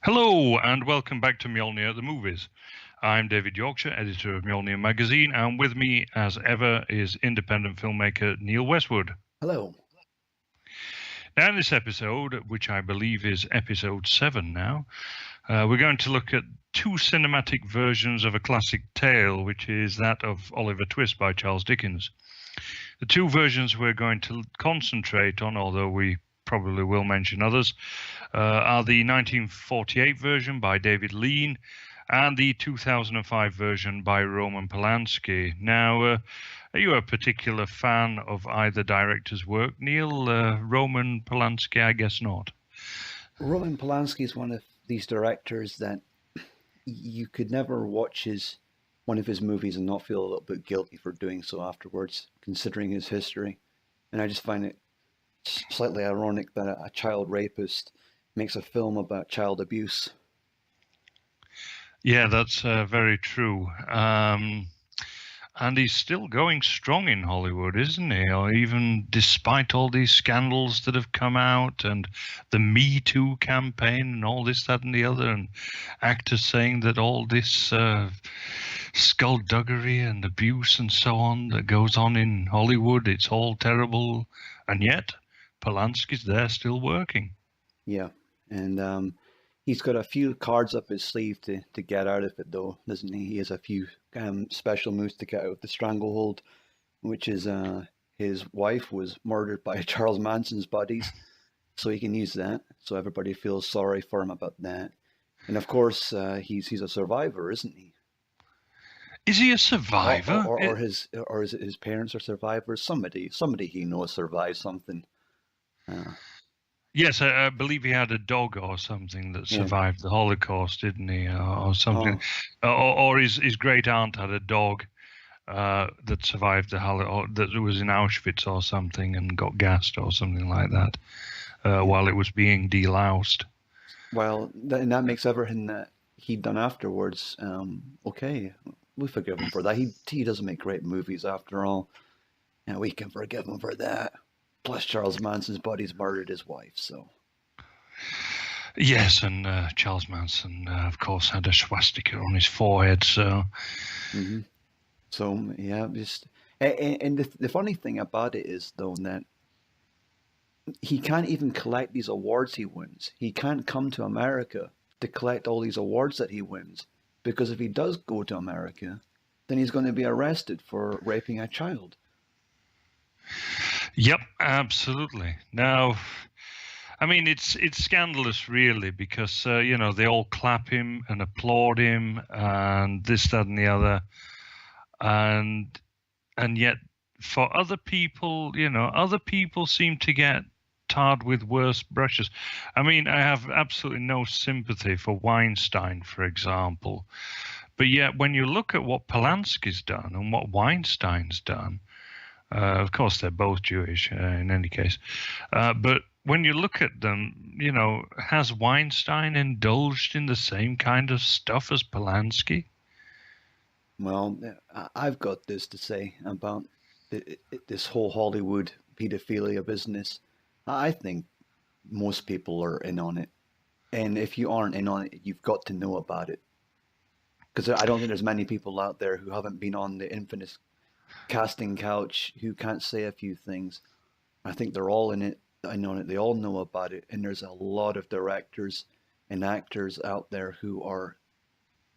Hello and welcome back to Mjolnir the Movies. I'm David Yorkshire, editor of Mjolnir magazine, and with me, as ever, is independent filmmaker Neil Westwood. Hello. Now, in this episode, which I believe is episode 7 now, we're going to look at two cinematic versions of a classic tale, which is that of Oliver Twist by Charles Dickens. The two versions we're going to concentrate on, although we probably will mention others, are the 1948 version by David Lean and the 2005 version by Roman Polanski. Now, are you a particular fan of either director's work, Neil? Roman Polanski, I guess not. Roman Polanski is one of these directors that you could never watch one of his movies and not feel a little bit guilty for doing so afterwards, considering his history. And I just find it slightly ironic that a child rapist makes a film about child abuse. Yeah, that's very true. And he's still going strong in Hollywood, isn't he? Or even despite all these scandals that have come out and the Me Too campaign and all this, that, and the other, and actors saying that all this skullduggery and abuse and so on that goes on in Hollywood, it's all terrible. And yet, Polanski's there still working. Yeah, and he's got a few cards up his sleeve to get out of it, though, doesn't he? He has a few special moves to get out of the stranglehold, which is his wife was murdered by Charles Manson's buddies, so he can use that. So everybody feels sorry for him about that. And of course, he's a survivor, isn't he? Is he a survivor? Or his parents are survivors. Somebody he knows survived something. Yes, I believe he had a dog or something that survived the Holocaust, didn't he, or something? Or his great aunt had a dog that survived the Holocaust, that was in Auschwitz or something and got gassed or something like that while it was being deloused. Well, and that makes everything that he'd done afterwards okay. We forgive him for that. He doesn't make great movies after all, and we can forgive him for that. Plus, Charles Manson's buddies murdered his wife, so. Yes, and Charles Manson, of course, had a swastika on his forehead, so. Mm-hmm. So, yeah, and the funny thing about it is, though, that he can't even collect these awards he wins. He can't come to America to collect all these awards that he wins, because if he does go to America, then he's going to be arrested for raping a child. Yep, absolutely. Now, I mean, it's scandalous, really, because they all clap him and applaud him and this, that, and the other, and yet for other people, other people seem to get tarred with worse brushes. I mean, I have absolutely no sympathy for Weinstein, for example, but yet when you look at what Polanski's done and what Weinstein's done. Of course, they're both Jewish in any case. But when you look at them, has Weinstein indulged in the same kind of stuff as Polanski? Well, I've got this to say about this whole Hollywood pedophilia business. I think most people are in on it. And if you aren't in on it, you've got to know about it. Because I don't think there's many people out there who haven't been on the infamous casting couch who can't say a few things. I think they're all in it. I know it. They all know about it, and there's a lot of directors and actors out there who are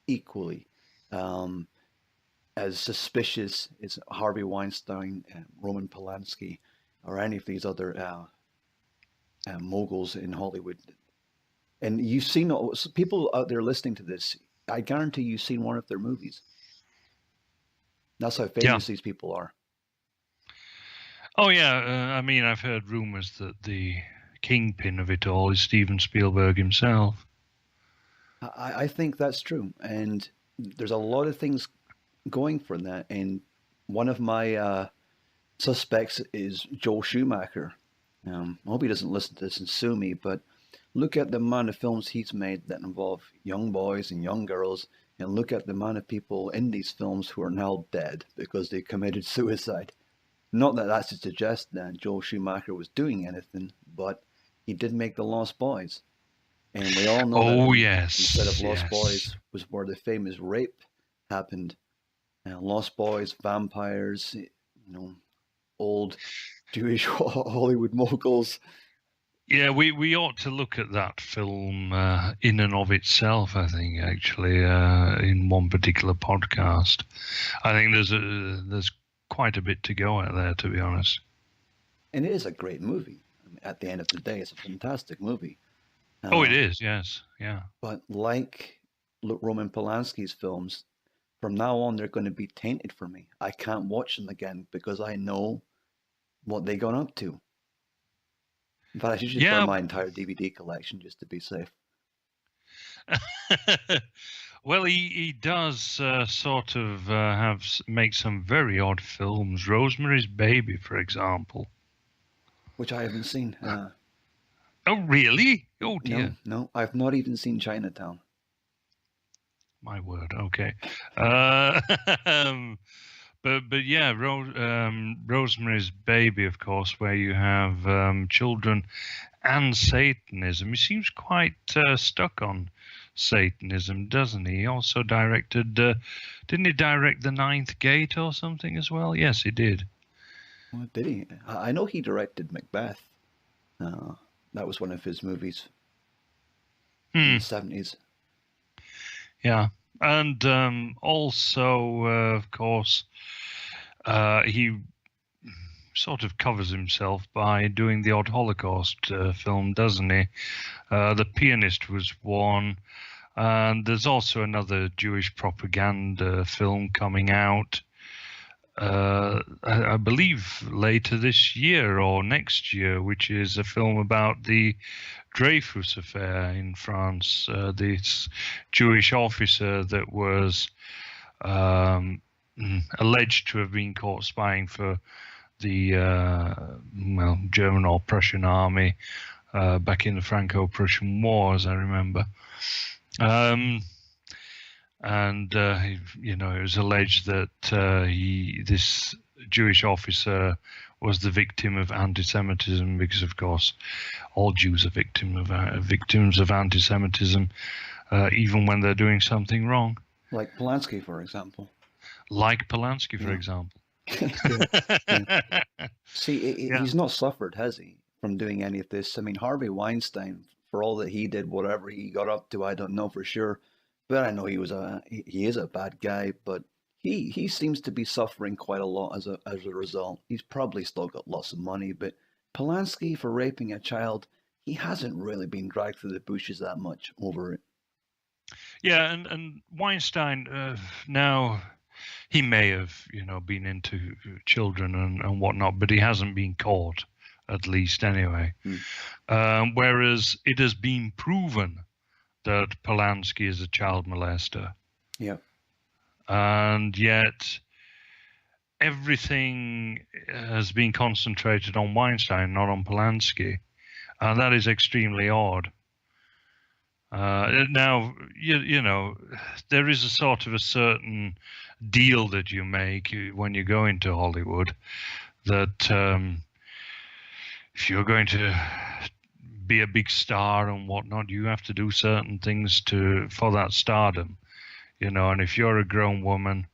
equally as suspicious as Harvey Weinstein, Roman Polanski, or any of these other moguls in Hollywood. And you've seen people out there listening to this. I guarantee you've seen one of their movies. That's how famous these people are. Oh, yeah. I mean, I've heard rumors that the kingpin of it all is Steven Spielberg himself. I think that's true. And there's a lot of things going for that. And one of my suspects is Joel Schumacher. I hope he doesn't listen to this and sue me, but look at the amount of films he's made that involve young boys and young girls. And look at the amount of people in these films who are now dead because they committed suicide. Not that that's to suggest that Joel Schumacher was doing anything, but he did make The Lost Boys. And we all know that Oh in the set of yes, Lost yes. Boys was where the famous rape happened. Lost Boys, vampires, old Jewish Hollywood moguls. Yeah, we ought to look at that film in and of itself. I think actually in one particular podcast. I think there's quite a bit to go at there, to be honest. And it is a great movie. I mean, at the end of the day, it's a fantastic movie. Oh, it Uh, is. Yes. Yeah. but like Roman Polanski's films, from now on, they're going to be tainted for me. I can't watch them again because I know what they got up to. In fact, I should just burn Yeah. my entire DVD collection just to be safe. Well, he does sort of make some very odd films. Rosemary's Baby, for example. Which I haven't seen. Oh, really? Oh No, dear. no, I've not even seen Chinatown. My word. Okay. Uh, um, but yeah, Rosemary's Baby, of course, where you have children and Satanism. He seems quite stuck on Satanism, doesn't he? He also directed, didn't he direct The Ninth Gate or something as well? Yes, he did. Oh, did he? I know he directed Macbeth. Uh, that was one of his movies in Hmm. the 70s. Yeah. And also, of course, he sort of covers himself by doing the odd Holocaust film, doesn't he? The Pianist was one. And there's also another Jewish propaganda film coming out, I believe later this year or next year, which is a film about the Dreyfus affair in France. This Jewish officer that was um, alleged to have been caught spying for the German or Prussian army back in the Franco-Prussian War, as I remember. Um, and it was alleged that this Jewish officer was the victim of anti-Semitism because, of course, all Jews are victims of anti-Semitism, even when they're doing something wrong, Like Polanski, for example. like Polanski, for Yeah. example. Yeah. Yeah. See, Yeah. he's not suffered, has he, from doing any of this? I mean, Harvey Weinstein, for all that he did, whatever he got up to, I don't know for sure. But I know he is a bad guy, but he seems to be suffering quite a lot as a result. He's probably still got lots of money, but Polanski for raping a child, he hasn't really been dragged through the bushes that much over it. Yeah, and Weinstein now he may have been into children and whatnot, but he hasn't been caught, at least anyway. Whereas it has been proven that Polanski is a child molester, Yeah. and yet everything has been concentrated on Weinstein, not on Polanski, and that is extremely odd. Now, there is a sort of a certain deal that you make when you go into Hollywood that if you're going to be a big star and whatnot, you have to do certain things for that stardom, and if you're a grown woman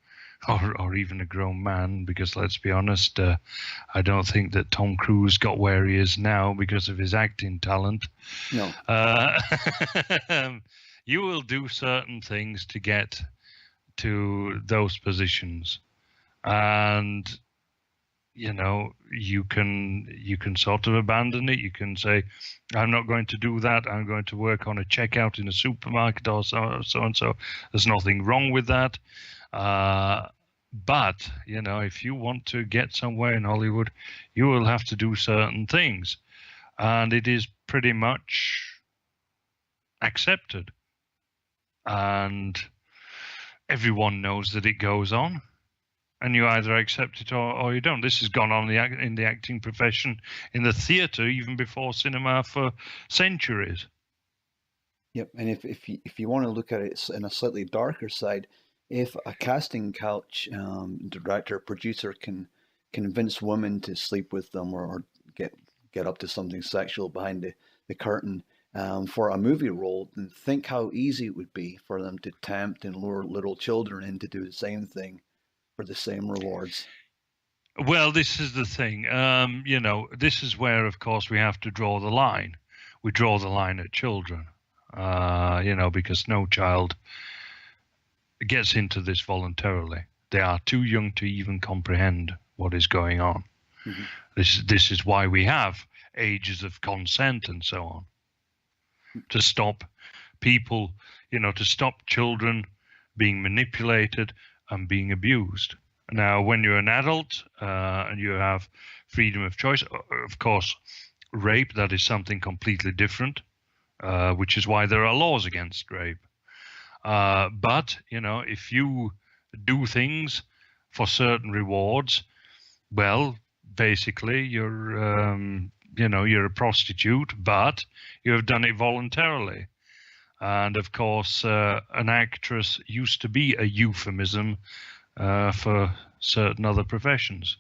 or even a grown man, because let's be honest, I don't think that Tom Cruise got where he is now because of his acting talent. No. You will do certain things to get to those positions, and you can sort of abandon it. You can say, I'm not going to do that. I'm going to work on a checkout in a supermarket or so and so. There's nothing wrong with that. But if you want to get somewhere in Hollywood, you will have to do certain things, and it is pretty much accepted, and everyone knows that it goes on, and you either accept it or you don't. This has gone on in the acting profession, in the theatre, even before cinema, for centuries. Yep. And if you want to look at it in a slightly darker side, if a casting couch director, producer can convince women to sleep with them or get up to something sexual behind the curtain, for a movie role, and think how easy it would be for them to tempt and lure little children in to do the same thing for the same rewards. Well, this is the thing. This is where, of course, we have to draw the line. We draw the line at children, because no child gets into this voluntarily. They are too young to even comprehend what is going on. Mm-hmm. This is why we have ages of consent and so on, to stop people, to stop children being manipulated and being abused. Now, when you're an adult and you have freedom of choice, of course, rape, that is something completely different, which is why there are laws against rape. But, if you do things for certain rewards, well, basically you're a prostitute, but you have done it voluntarily. And of course, an actress used to be a euphemism for certain other professions.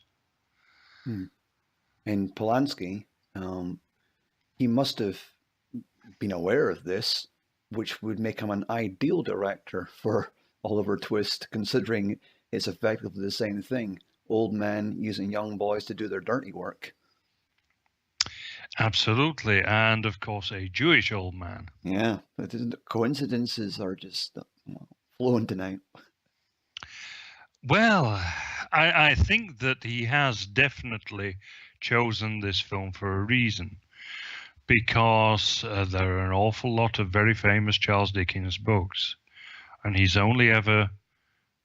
And Polanski, he must have been aware of this, which would make him an ideal director for Oliver Twist, considering it's effectively the same thing. Old men using young boys to do their dirty work. Absolutely. And of course, a Jewish old man. Yeah, coincidences are just flowing tonight. Well, I think that he has definitely chosen this film for a reason, because there are an awful lot of very famous Charles Dickens books, and he's only ever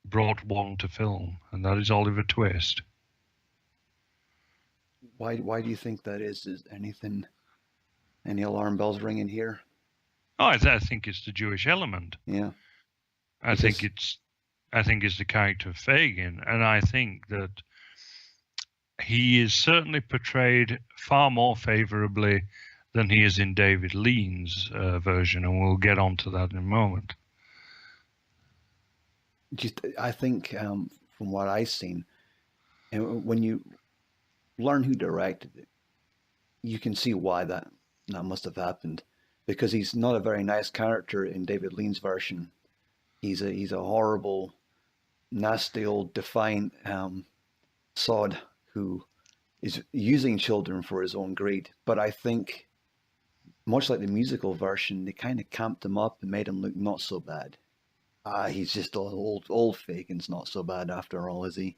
brought one to film, and that is Oliver Twist. Why do you think that is? Is any alarm bells ringing here? Oh, I think it's the Jewish element. Yeah. I think it's the character of Fagin, and I think that he is certainly portrayed far more favorably than he is in David Lean's version, and we'll get onto that in a moment. I think from what I've seen, and when you learn who directed it, you can see why that must have happened, because he's not a very nice character in David Lean's version. He's a horrible, nasty old defiant sod who is using children for his own greed. But I think, much like the musical version, they kind of camped him up and made him look not so bad. He's just old Fagin's not so bad after all, is he?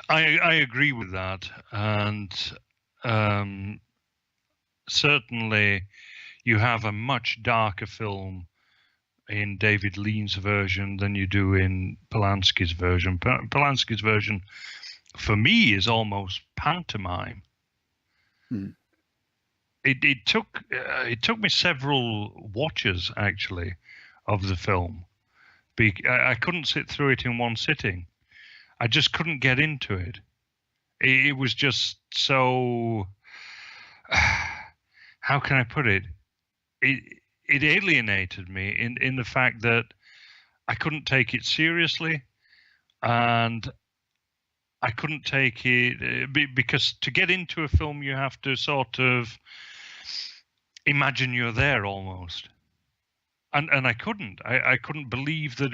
I agree with that, and certainly you have a much darker film in David Lean's version than you do in Polanski's version. Polanski's version, for me, is almost pantomime. It took me several watches actually of the film. I couldn't sit through it in one sitting. I just couldn't get into it. It was just so. How can I put it? It alienated me in the fact that I couldn't take it seriously, and I couldn't take it because to get into a film you have to sort of imagine you're there almost, and I couldn't. I couldn't believe that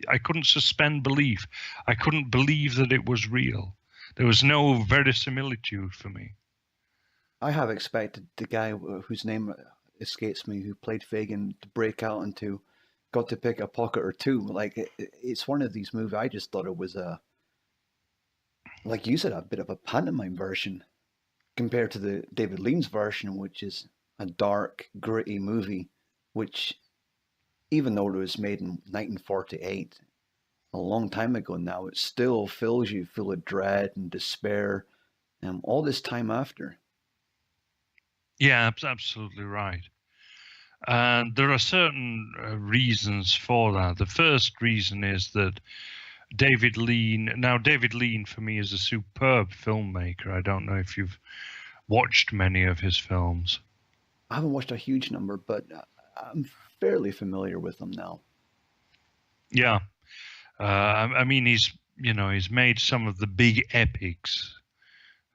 I couldn't suspend belief. I couldn't believe that it was real. There was no verisimilitude for me. I have expected the guy whose name escapes me, who played Fagin, to break out into Got to Pick a Pocket or Two. Like, it's one of these movies. I just thought it was like you said, a bit of a pantomime version compared to the David Lean's version, which is a dark, gritty movie, which, even though it was made in 1948, a long time ago now, it still fills you full of dread and despair, all this time after. Yeah, absolutely right. And there are certain reasons for that. The first reason is that David Lean for me is a superb filmmaker. I don't know if you've watched many of his films. I haven't watched a huge number, but I'm fairly familiar with them now. Yeah. I mean, he's made some of the big epics,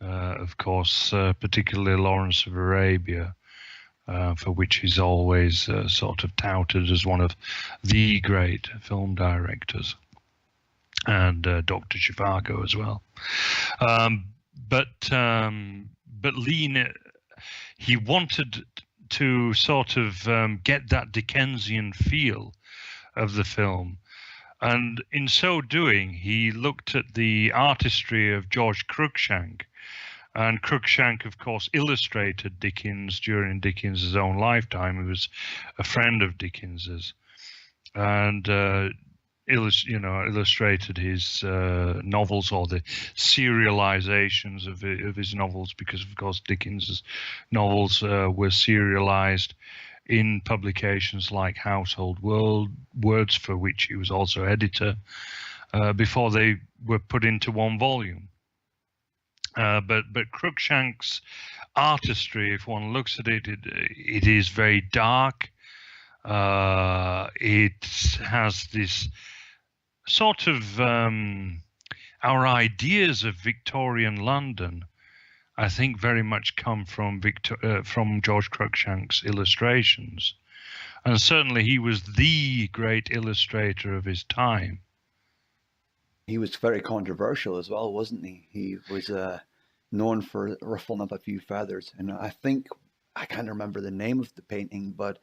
of course, particularly Lawrence of Arabia. for which he's always sort of touted as one of the great film directors, and Dr. Zhivago as well. Um, but Lean, he wanted to sort of get that Dickensian feel of the film. And in so doing, he looked at the artistry of George Cruikshank. And Cruikshank, of course, illustrated Dickens during Dickens's own lifetime. He was a friend of Dickens's, and illustrated his novels, or the serializations of his novels, because of course Dickens's novels were serialized in publications like Household Words, for which he was also editor, before they were put into one volume. But Cruikshank's artistry, if one looks at it, it is very dark. It has this sort of our ideas of Victorian London, I think, very much come from George Cruikshank's illustrations, and certainly he was the great illustrator of his time. He was very controversial as well, wasn't he? He was known for ruffling up a few feathers, and I think, I can't remember the name of the painting, but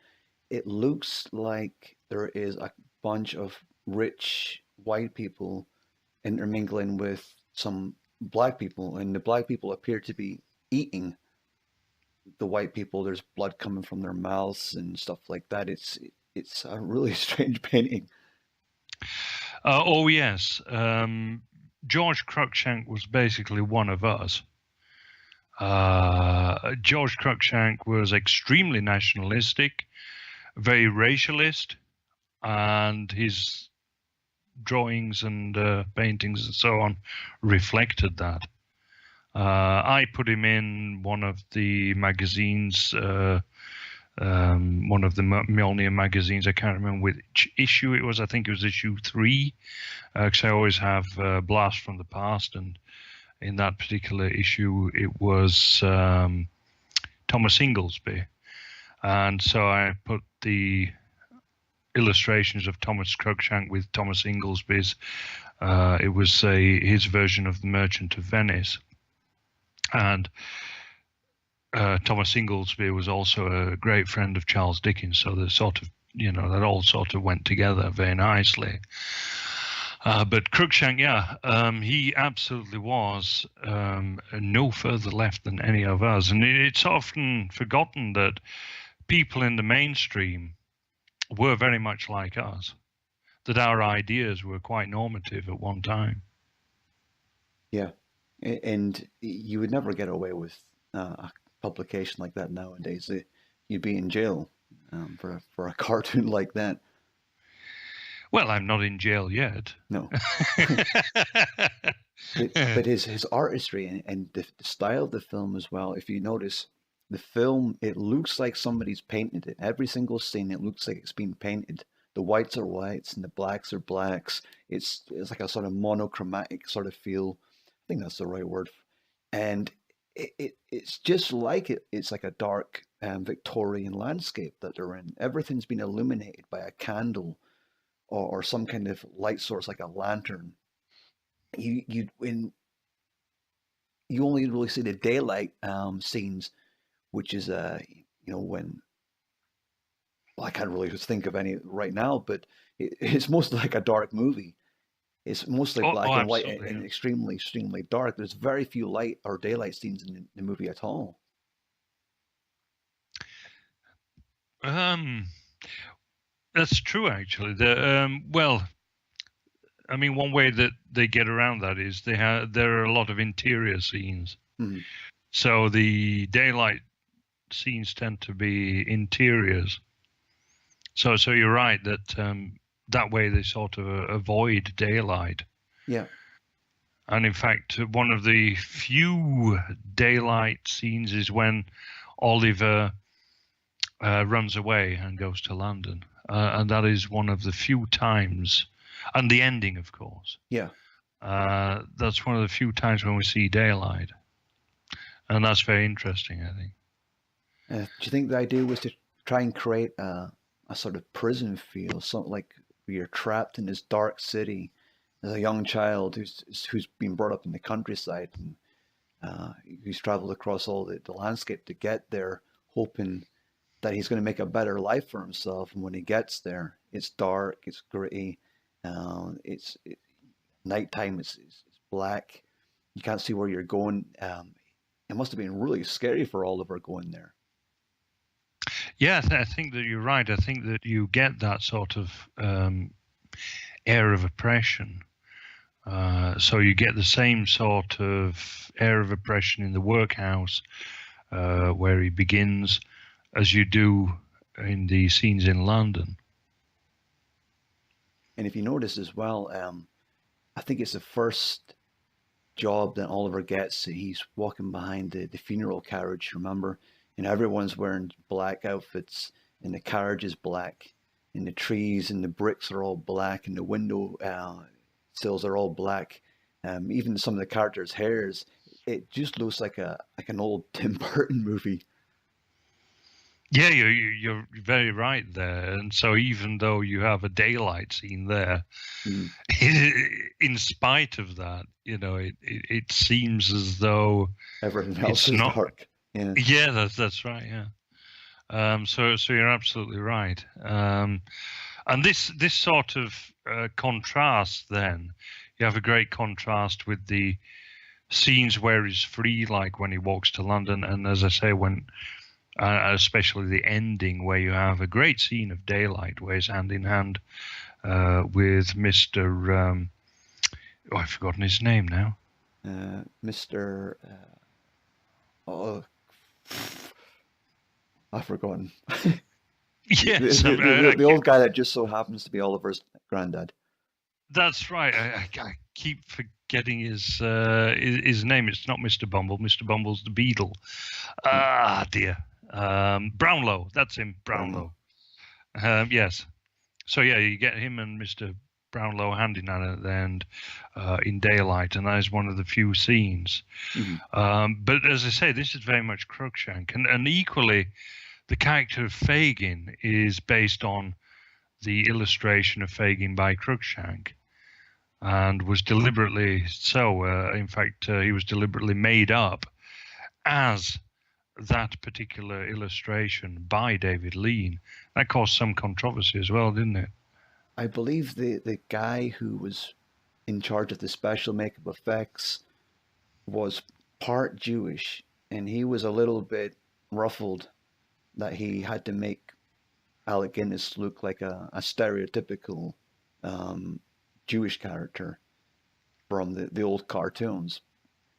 it looks like there is a bunch of rich white people intermingling with some black people, and the black people appear to be eating the white people. There's blood coming from their mouths and stuff like that. It's a really strange painting. Oh yes, George Cruikshank was basically one of us. George Cruikshank was extremely nationalistic, very racialist, and his drawings and paintings and so on reflected that. I put him in one of the magazines, one of the Mjolnir magazines. I can't remember which issue it was. I think it was issue 3, because I always have Blast from the Past, and in that particular issue it was Thomas Inglesby, and so I put the illustrations of Thomas Cruikshank with Thomas Inglesby's. It was his version of The Merchant of Venice, and Thomas Inglesby was also a great friend of Charles Dickens, so the sort of, that all sort of went together very nicely. But Cruikshank, he absolutely was no further left than any of us, and it's often forgotten that people in the mainstream were very much like us, that our ideas were quite normative at one time. Yeah, and you would never get away with a publication like that nowadays. You'd be in jail for a cartoon like that. Well, I'm not in jail yet. No. But his artistry and the style of the film as well, if you notice, the film, it looks like somebody's painted it. Every single scene, it looks like it's been painted. The whites are whites and the blacks are blacks. It's like a sort of monochromatic sort of feel. I think that's the right word. And it's just like it's like a dark Victorian landscape that they're in. Everything's been illuminated by a candle or some kind of light source, like a lantern. You only really see the daylight scenes, which is when, well, I can't really think of any right now, but it's mostly like a dark movie. It's mostly black and white and extremely, extremely dark. There's very few light or daylight scenes in the movie at all. That's true, actually. Well, I mean, one way that they get around that is there are a lot of interior scenes. Mm-hmm. So the daylight scenes tend to be interiors. So you're right that that way they sort of avoid daylight. Yeah. And in fact, one of the few daylight scenes is when Oliver runs away and goes to London. And that is one of the few times, and the ending, of course. Yeah. That's one of the few times when we see daylight. And that's very interesting, I think. Do you think the idea was to try and create a sort of prison feel, something like you're trapped in this dark city as a young child who's been brought up in the countryside and who's traveled across all the landscape to get there, hoping that he's going to make a better life for himself. And when he gets there, it's dark, it's gritty, it's nighttime, it's black. You can't see where you're going. It must have been really scary for Oliver going there. Yeah, I think that you're right. I think that you get that sort of air of oppression. So you get the same sort of air of oppression in the workhouse where he begins as you do in the scenes in London. And if you notice as well, I think it's the first job that Oliver gets. He's walking behind the funeral carriage, remember? And everyone's wearing black outfits, and the carriage is black, and the trees and the bricks are all black, and the window sills are all black. Even some of the characters' hairs, it just looks like an old Tim Burton movie. Yeah, you're very right there. And so even though you have a daylight scene there, in spite of that, it seems as though everything else is dark. Yeah, that's right. Yeah. So you're absolutely right. And this sort of contrast, then you have a great contrast with the scenes where he's free, like when he walks to London, and as I say, when especially the ending, where you have a great scene of daylight, where he's hand in hand with Mr. I've forgotten his name now. Mr. Oh, I've forgotten. Yes, the old guy that just so happens to be Oliver's granddad. That's right. I keep forgetting his name. It's not Mr. Bumble. Mr. Bumble's the Beadle. Ah, dear. Brownlow. That's him. Brownlow. Yes. So yeah, you get him and Mr. Brownlow hand in hand at the end in daylight, and that is one of the few scenes. But as I say, this is very much Cruikshank, and equally, the character of Fagin is based on the illustration of Fagin by Cruikshank, and was deliberately so. In fact, he was deliberately made up as that particular illustration by David Lean. That caused some controversy as well, didn't it? I believe the guy who was in charge of the special makeup effects was part Jewish, and he was a little bit ruffled that he had to make Alec Guinness look like a stereotypical Jewish character from the old cartoons.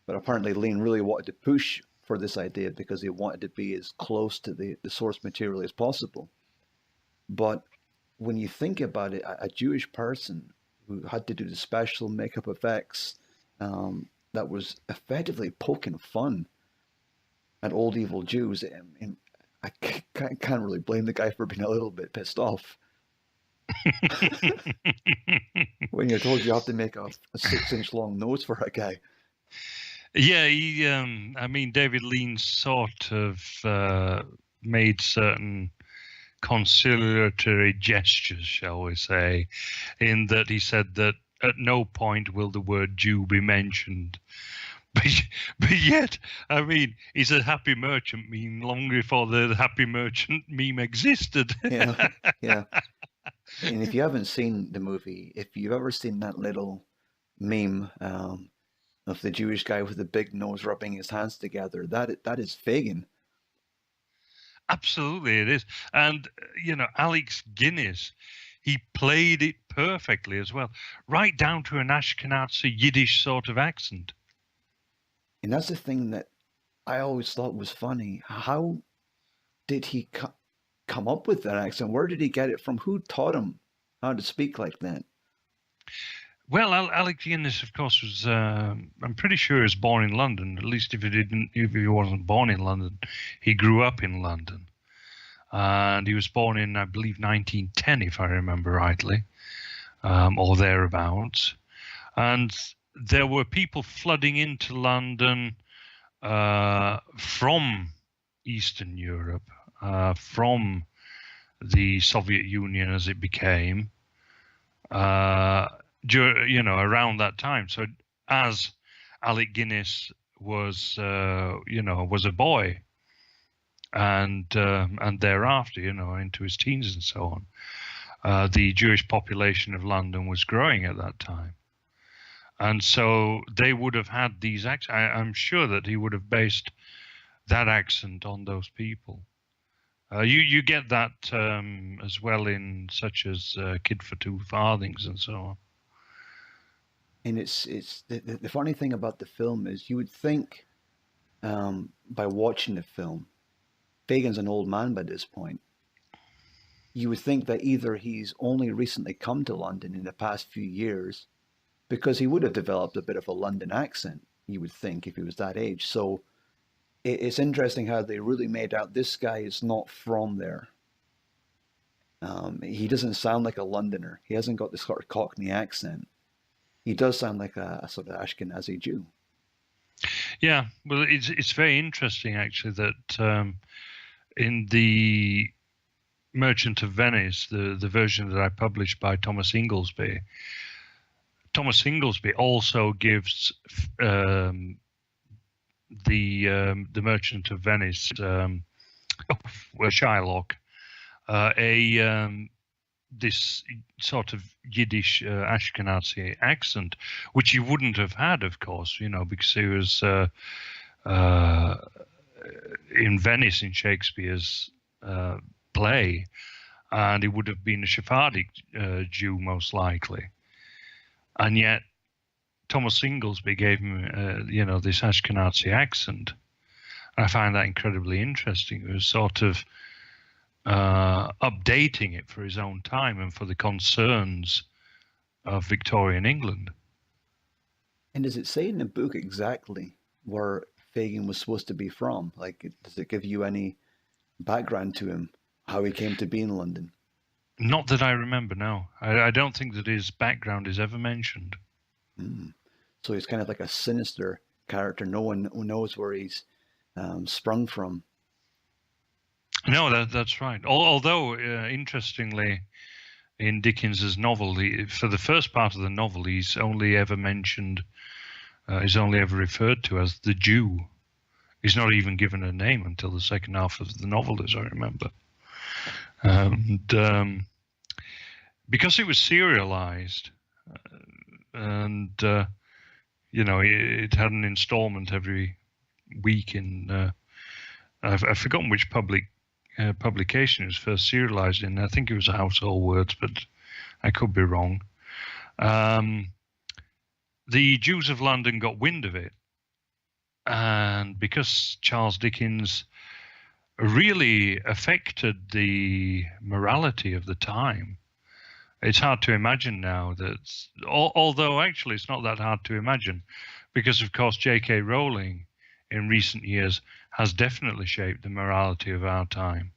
But apparently Lean really wanted to push for this idea because he wanted to be as close to the source material as possible. But when you think about it, a Jewish person who had to do the special makeup effects that was effectively poking fun at old evil Jews, and I can't really blame the guy for being a little bit pissed off. When you're told you have to make a 6-inch long nose for a guy. Yeah, I mean, David Lean sort of made certain conciliatory gestures, shall we say, in that he said that at no point will the word Jew be mentioned. But yet, I mean, is a happy merchant meme long before the happy merchant meme existed? Yeah. And if you haven't seen the movie, if you've ever seen that little meme of the Jewish guy with the big nose rubbing his hands together, that is Fagin. Absolutely, it is. And, Alex Guinness, he played it perfectly as well, right down to an Ashkenazi Yiddish sort of accent. And that's the thing that I always thought was funny. How did he come up with that accent? Where did he get it from? Who taught him how to speak like that? Well, Alex Guinness, of course, was. I'm pretty sure he was born in London. At least if he wasn't born in London, he grew up in London, and he was born in, I believe, 1910, if I remember rightly, or thereabouts. And there were people flooding into London from Eastern Europe from the Soviet Union as it became, around that time. So as Alec Guinness was, was a boy, and thereafter, into his teens and so on, the Jewish population of London was growing at that time. And so they would have had these accents. I'm sure that he would have based that accent on those people. You get that as well in such as Kid for Two Farthings and so on. And it's the funny thing about the film is you would think by watching the film, Fagin's an old man by this point. You would think that either he's only recently come to London in the past few years, because he would have developed a bit of a London accent, you would think, if he was that age. So it's interesting how they really made out this guy is not from there. He doesn't sound like a Londoner. He hasn't got this sort of Cockney accent. He does sound like a sort of Ashkenazi Jew. Yeah, well, it's very interesting actually that in the Merchant of Venice, the version that I published by Thomas Inglesby also gives the Merchant of Venice, Shylock, this sort of Yiddish Ashkenazi accent, which he wouldn't have had, of course, because he was in Venice in Shakespeare's play, and he would have been a Sephardic Jew most likely. And yet Thomas Inglesby gave him, this Ashkenazi accent. I find that incredibly interesting. It was sort of updating it for his own time and for the concerns of Victorian England. And does it say in the book exactly where Fagin was supposed to be from? Like, does it give you any background to him, how he came to be in London? Not that I remember, no. I don't think that his background is ever mentioned. So he's kind of like a sinister character. No one knows where he's sprung from. No, that's right. Although, interestingly, in Dickens's novel, for the first part of the novel, he's only ever mentioned, he's only ever referred to as the Jew. He's not even given a name until the second half of the novel, as I remember. And because it was serialized, and it had an installment every week in. I've forgotten which publication it was first serialized in. I think it was Household Words, but I could be wrong. The Jews of London got wind of it, and because Charles Dickens really affected the morality of the time, it's hard to imagine now that, although actually it's not that hard to imagine, because of course J.K. Rowling in recent years has definitely shaped the morality of our time.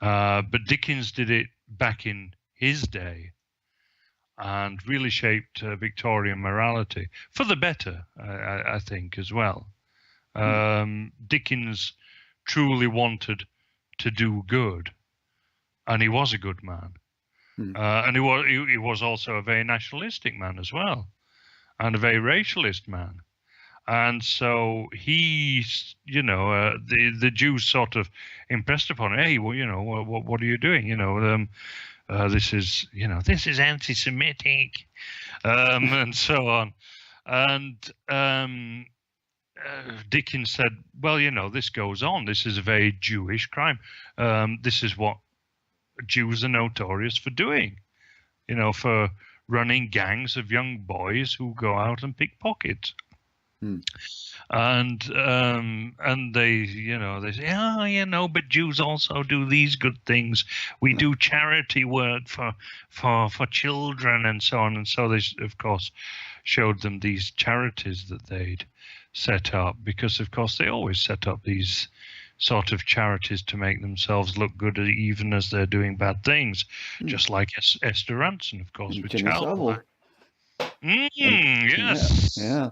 But Dickens did it back in his day and really shaped Victorian morality for the better, I think, as well. Dickens truly wanted to do good, and he was a good man. And he was also a very nationalistic man as well, and a very racialist man. And so he, the Jews sort of impressed upon him, hey, well, what are you doing? This is anti-Semitic, and so on. And Dickens said, well, this goes on. This is a very Jewish crime. This is what Jews are notorious for doing, for running gangs of young boys who go out and pickpocket. And they say, but Jews also do these good things. We do charity work for children and so on. And so they, of course, showed them these charities that they'd set up, because, of course, they always set up these sort of charities to make themselves look good, even as they're doing bad things, just like Esther Ranson, of course, with child. Yes. Yeah.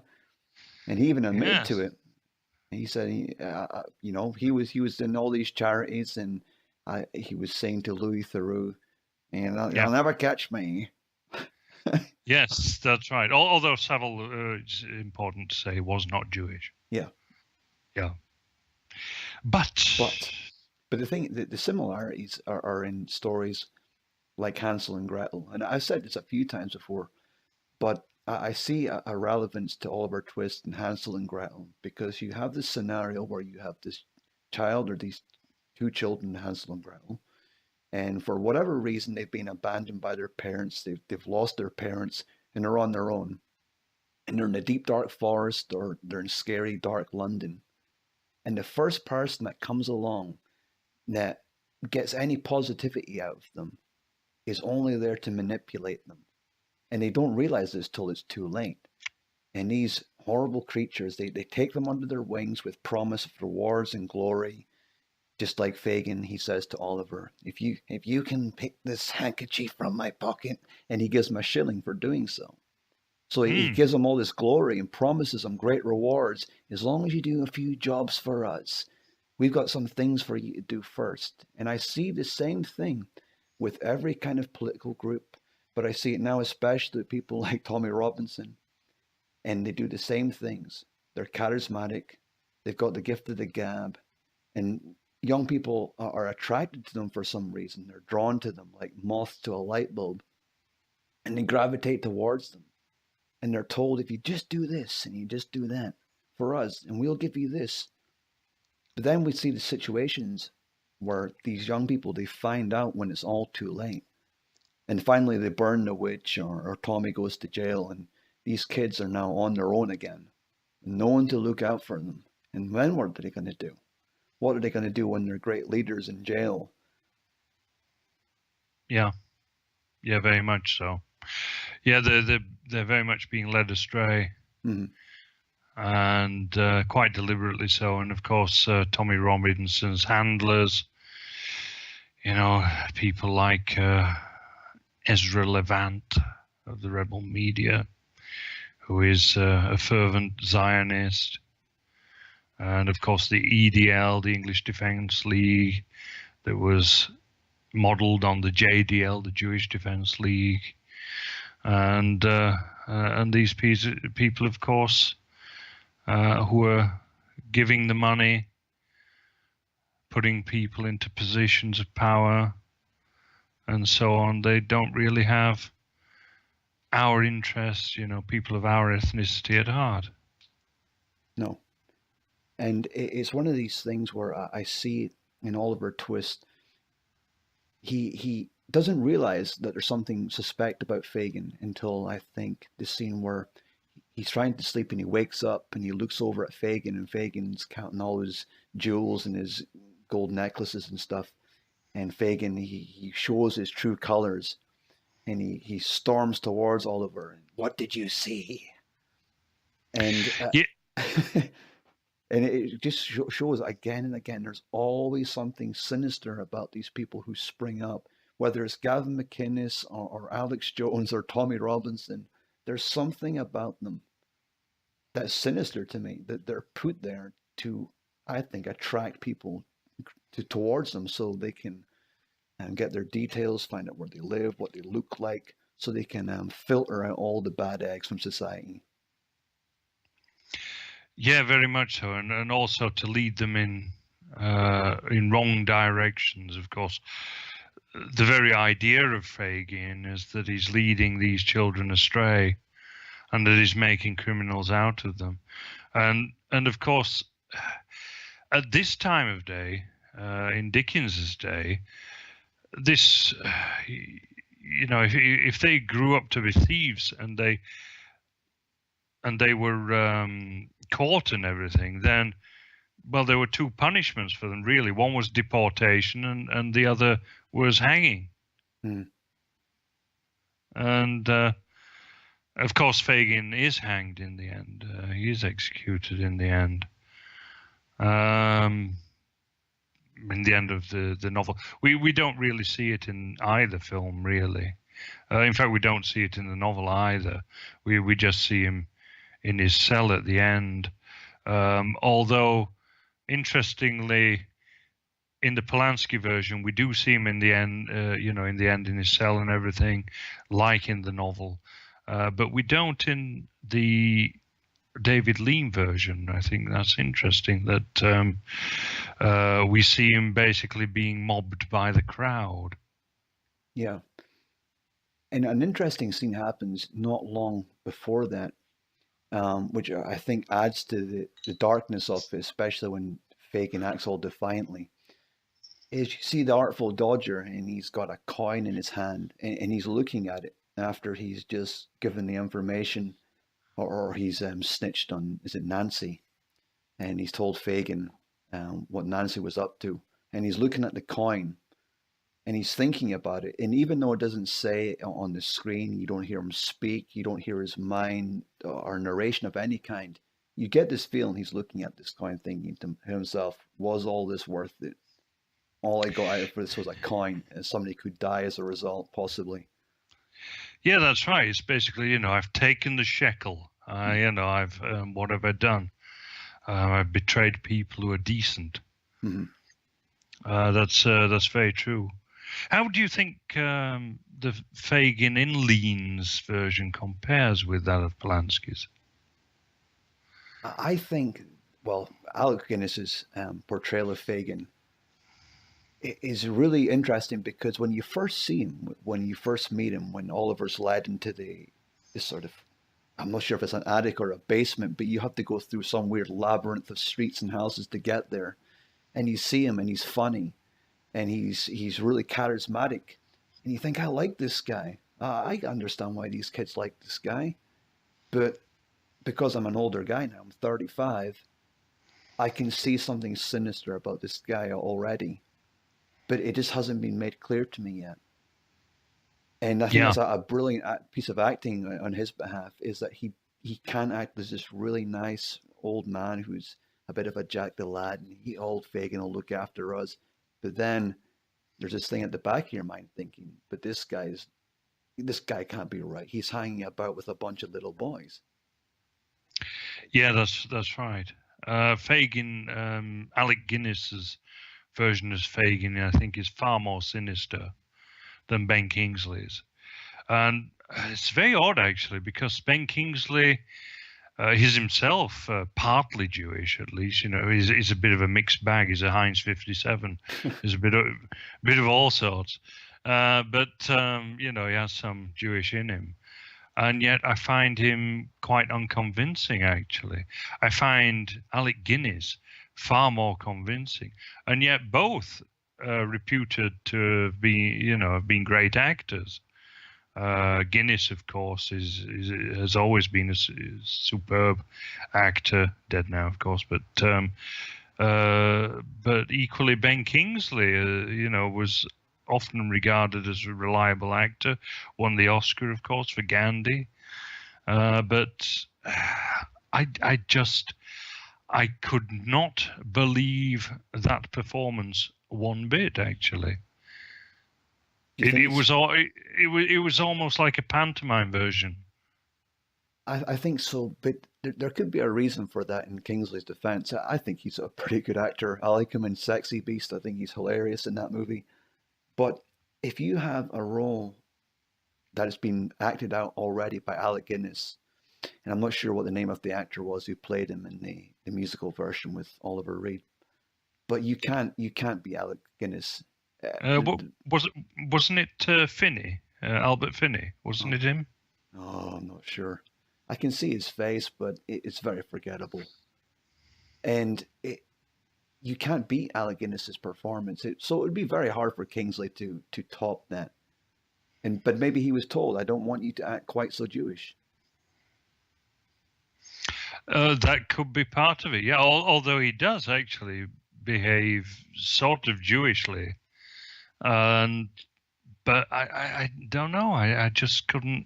And he even admitted to it. He said, he was in all these charities, and he was saying to Louis Theroux, and Yeah. you'll never catch me. Yes, that's right. Although Savile, it's important to say, was not Jewish. Yeah. Yeah. But But the similarities are in stories like Hansel and Gretel. And I've said this a few times before, but I see a relevance to Oliver Twist and Hansel and Gretel because you have this scenario where you have this child or these two children, Hansel and Gretel, and for whatever reason they've been abandoned by their parents. They've lost their parents and they're on their own. And they're in a deep dark forest or they're in scary dark London. And the first person that comes along that gets any positivity out of them is only there to manipulate them. And they don't realize this till it's too late. And these horrible creatures, they take them under their wings with promise of rewards and glory. Just like Fagin, he says to Oliver, if you can pick this handkerchief from my pocket, and he gives him a shilling for doing so. So he gives him all this glory and promises him great rewards as long as you do a few jobs for us. We've got some things for you to do first. And I see the same thing with every kind of political group, but I see it now especially with people like Tommy Robinson. And they do the same things. They're charismatic. They've got the gift of the gab. And young people are attracted to them for some reason. They're drawn to them like moths to a light bulb. And they gravitate towards them. And they're told, if you just do this and you just do that for us, and we'll give you this. But then we see the situations where these young people, they find out when it's all too late. And finally they burn the witch, or Tommy goes to jail, and these kids are now on their own again. No one to look out for them. And then what are they going to do? What are they going to do when they're great leaders in jail? Yeah, very much so. Yeah, they're very much being led astray, and quite deliberately so. And of course, Tommy Robinson's handlers, people like Ezra Levant of the Rebel Media, who is a fervent Zionist, and of course the EDL, the English Defence League, that was modelled on the JDL, the Jewish Defence League. And these people, of course, who are giving the money, putting people into positions of power, and so on, they don't really have our interests, people of our ethnicity at heart. No. And it's one of these things where I see in Oliver Twist, he doesn't realize that there's something suspect about Fagin until I think the scene where he's trying to sleep and he wakes up and he looks over at Fagin, and Fagin's counting all his jewels and his gold necklaces and stuff. And Fagin, he shows his true colors, and he storms towards Oliver. What did you see? And and it just shows again and again, there's always something sinister about these people who spring up. Whether it's Gavin McInnes or Alex Jones or Tommy Robinson, there's something about them that's sinister to me, that they're put there to, I think, attract people towards them so they can get their details, find out where they live, what they look like, so they can filter out all the bad eggs from society. Yeah, very much so, and also to lead them in wrong directions, of course. The very idea of Fagin is that he's leading these children astray, and that he's making criminals out of them, and of course, at this time of day, in Dickens's day, this, if they grew up to be thieves and they were caught and everything, then, well, there were two punishments for them, really. One was deportation, and the other was hanging. And of course, Fagin is hanged in the end. He is executed in the end. In the end of the novel, we don't really see it in either film, really. In fact, we don't see it in the novel either. We just see him in his cell at the end, Although, interestingly, in the Polanski version, we do see him in the end, in the end in his cell and everything, like in the novel. But we don't in the David Lean version. I think that's interesting that we see him basically being mobbed by the crowd. Yeah. And an interesting scene happens not long before that, which I think adds to the darkness of it, especially when Fagin acts all defiantly. Is you see the Artful Dodger, and he's got a coin in his hand, and he's looking at it after he's just given the information, or he's snitched on, is it Nancy? And he's told Fagin what Nancy was up to, and he's looking at the coin, and he's thinking about it. And even though it doesn't say it on the screen, you don't hear him speak, you don't hear his mind or narration of any kind. You get this feeling he's looking at this coin, thinking to himself, "Was all this worth it? All I got out of this was a coin, and somebody could die as a result, possibly." Yeah, that's right. It's basically, I've taken the shekel. I've what have I done? I've betrayed people who are decent. Mm-hmm. That's very true. How do you think the Fagin in Lean's version compares with that of Polanski's? I think, well, Alec Guinness's portrayal of Fagin is really interesting because when you first see him, when you first meet him, when Oliver's led into this sort of, I'm not sure if it's an attic or a basement, but you have to go through some weird labyrinth of streets and houses to get there. And you see him, and he's funny, and he's really charismatic, and you think, I like this guy. I understand why these kids like this guy, but because I'm an older guy now, I'm 35, I can see something sinister about this guy already, but it just hasn't been made clear to me yet. And I think Yeah, that's a brilliant piece of acting on his behalf, is that he can act as this really nice old man who's a bit of a Jack the Lad, and old Fagin will look after us. But then there's this thing at the back of your mind thinking, but this guy can't be right. He's hanging about with a bunch of little boys. yeah, that's right. Fagin, Alec Guinness's version as Fagin, I think, is far more sinister than Ben Kingsley's, and it's very odd actually because Ben Kingsley. He's himself partly Jewish, at least. He's a bit of a mixed bag. He's a Heinz 57. He's a bit of all sorts. But he has some Jewish in him. And yet I find him quite unconvincing, actually. I find Alec Guinness far more convincing. And yet both reputed to be, have been great actors. Guinness, of course, has always been a superb actor. Dead now, of course, but equally Ben Kingsley, was often regarded as a reliable actor. Won the Oscar, of course, for Gandhi. But I could not believe that performance one bit, actually. It was almost like a pantomime version. I think so, but there could be a reason for that in Kingsley's defense. I think he's a pretty good actor. I like him in Sexy Beast. I think he's hilarious in that movie. But if you have a role that has been acted out already by Alec Guinness, and I'm not sure what the name of the actor was who played him in the musical version with Oliver Reed, but you can't be Alec Guinness. Wasn't it Finney, Albert Finney? Wasn't Oh, it him? oh, I'm not sure. I can see his face, but it's very forgettable. And you can't beat Alec Guinness's performance. So it would be very hard for Kingsley to top that. But maybe he was told, I don't want you to act quite so Jewish. That could be part of it. Yeah, although he does actually behave sort of Jewishly, and but I don't know. I just couldn't.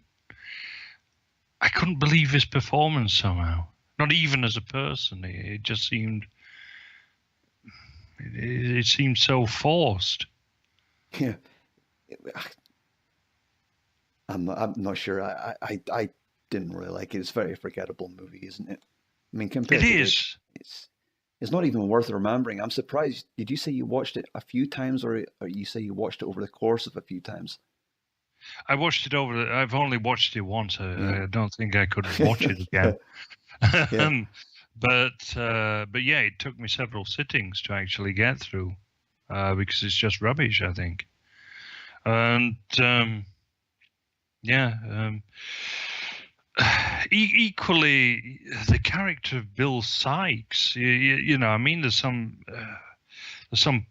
I couldn't believe his performance somehow. Not even as a person. It just seemed. It seemed so forced. Yeah, I'm not sure. I didn't really like it. It's a very forgettable movie, isn't it? I mean, It compared to is. it's it's not even worth remembering. I'm surprised. Did you say you watched it a few times, or you say you watched it over the course of a few times? I watched it over. I've only watched it once. Yeah. I don't think I could watch it Yeah. again. Yeah. But yeah, it took me several sittings to actually get through because it's just rubbish, I think. And yeah, equally the character of Bill Sykes. You know, I mean, there's some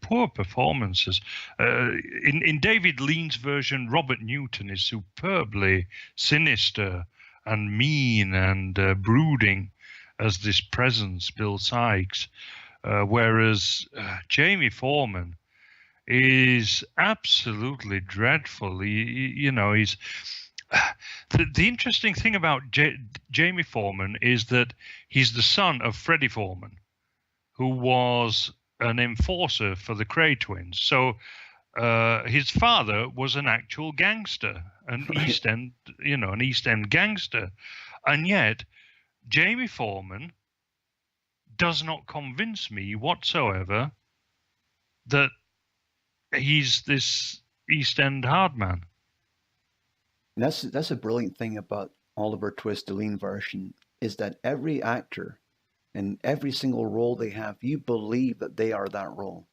poor performances. In David Lean's version, Robert Newton is superbly sinister and mean and brooding as this presence, Bill Sykes, whereas Jamie Foreman is absolutely dreadful. You know, he's the interesting thing about Jamie Foreman is that he's the son of Freddie Foreman, who was an enforcer for the Cray twins. So his father was an actual gangster, an Right. East End, an East End gangster, and yet Jamie Foreman does not convince me whatsoever that he's this East End hard man. And that's a brilliant thing about Oliver Twist, the lean version, is that every actor in every single role they have, you believe that they are that role.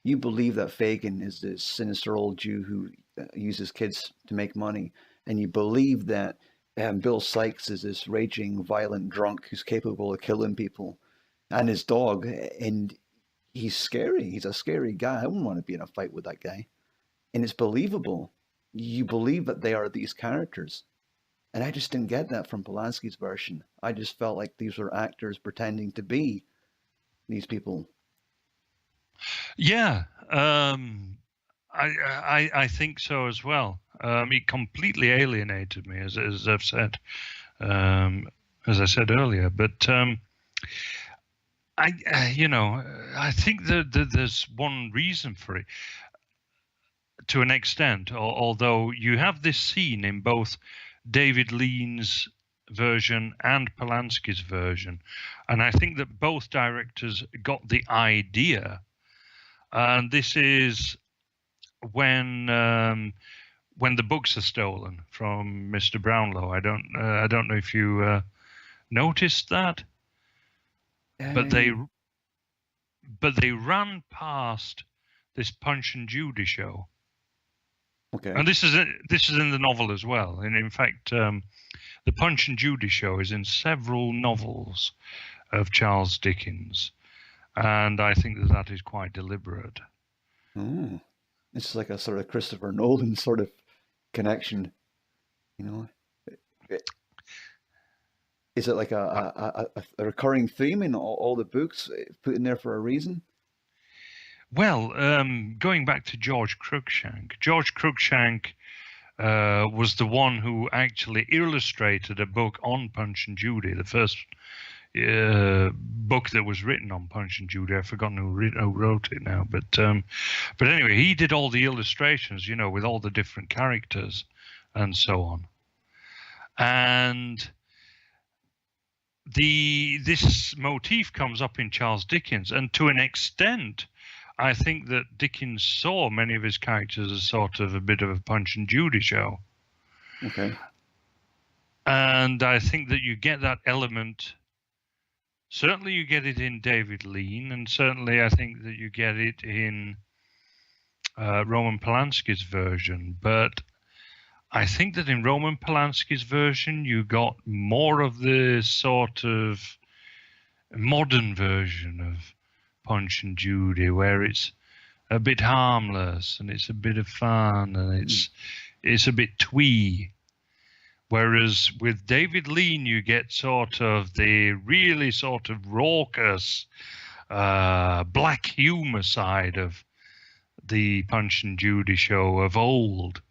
You believe that Fagin is this sinister old Jew who uses kids to make money, and you believe that Bill Sykes is this raging, violent drunk who's capable of killing people, and his dog, and he's scary. He's a scary guy. I wouldn't want to be in a fight with that guy. And it's believable. You believe that they are these characters. And I just didn't get that from Polanski's version. I just felt like these were actors pretending to be these people. Yeah, I think so as well. It completely alienated me, as I've said, as I said earlier. But I think that there's one reason for it, to an extent. Although you have this scene in both David Lean's version and Polanski's version, and I think that both directors got the idea. And this is when the books are stolen from Mr. Brownlow. I don't know if you noticed that, but they Uh, ran past this Punch and Judy show, okay. and this is in the novel as well. And in fact, the Punch and Judy show is in several novels of Charles Dickens, and I think that is quite deliberate. Oh, it's like a sort of Christopher Nolan sort of connection, you know. Is it like a recurring theme in all the books put in there for a reason? Well, going back to George Cruikshank was the one who actually illustrated a book on Punch and Judy, the first book that was written on Punch and Judy. I've forgotten who wrote it now, but anyway, he did all the illustrations, with all the different characters and so on. And this motif comes up in Charles Dickens, and to an extent, I think that Dickens saw many of his characters as sort of a bit of a Punch and Judy show. Okay. And I think that you get that element. Certainly you get it in David Lean, and certainly I think that you get it in Roman Polanski's version. But I think that in Roman Polanski's version, you got more of the sort of modern version of Punch and Judy, where it's a bit harmless and it's a bit of fun and it's a bit twee. Whereas with David Lean, you get sort of the really sort of raucous, black humor side of the Punch and Judy show of old.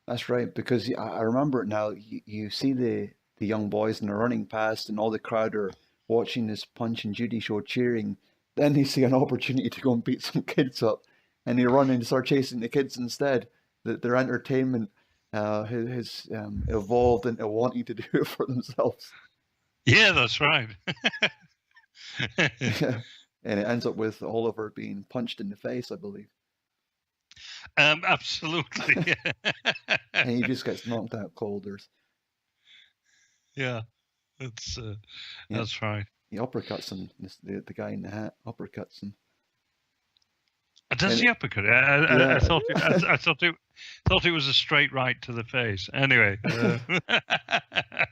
That's right, because I remember it now. You see the young boys and they're running past, and all the crowd are watching this Punch and Judy show cheering. Then they see an opportunity to go and beat some kids up, and they run and start chasing the kids instead. That their entertainment has evolved into wanting to do it for themselves. Yeah, that's right. And it ends up with Oliver being punched in the face, I believe. Absolutely. And he just gets knocked out cold. Yeah, that's Yeah, that's right. he uppercuts him. The guy in the hat uppercuts him. Does And he uppercut? I yeah, thought it was a straight right to the face. Anyway,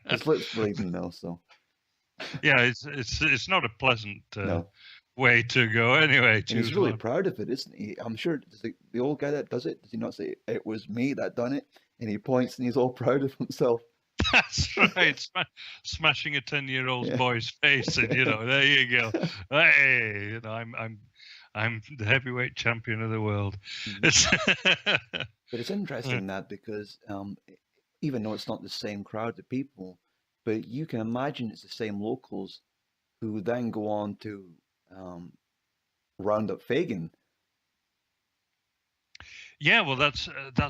his lips bleeding though, so yeah, it's not a pleasant no. way to go. Anyway, And he's choose really one. proud of it, isn't he? I'm sure the old guy that does it, does he not say, "It was me that done it"? And he points and he's all proud of himself. That's right. Smashing a 10-year-old Yeah. boy's face, and there you go. Hey, I'm the heavyweight champion of the world. But it's interesting that because even though it's not the same crowd of people, but you can imagine it's the same locals who then go on to round up Fagin. Yeah, well, that's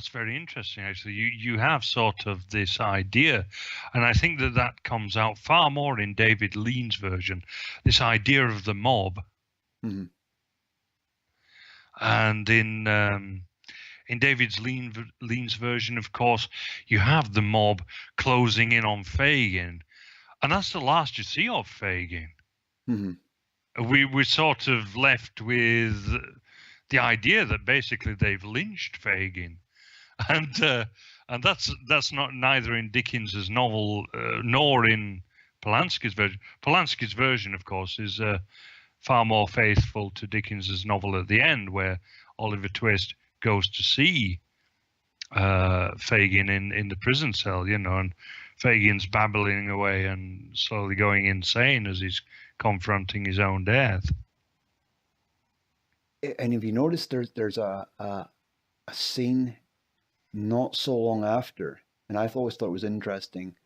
very interesting. Actually, you have sort of this idea, and I think that comes out far more in David Lean's version. This idea of the mob, Mhm. and in David's Lean's version, of course, you have the mob closing in on Fagin, and that's the last you see of Fagin. Mhm. We're sort of left with the idea that basically they've lynched Fagin, and that's not neither in Dickens's novel nor in Polanski's version. Polanski's version, of course, is far more faithful to Dickens's novel at the end, where Oliver Twist goes to see Fagin in the prison cell, and Fagin's babbling away and slowly going insane as he's confronting his own death. And if you notice, there's a scene not so long after, and I've always thought it was interesting,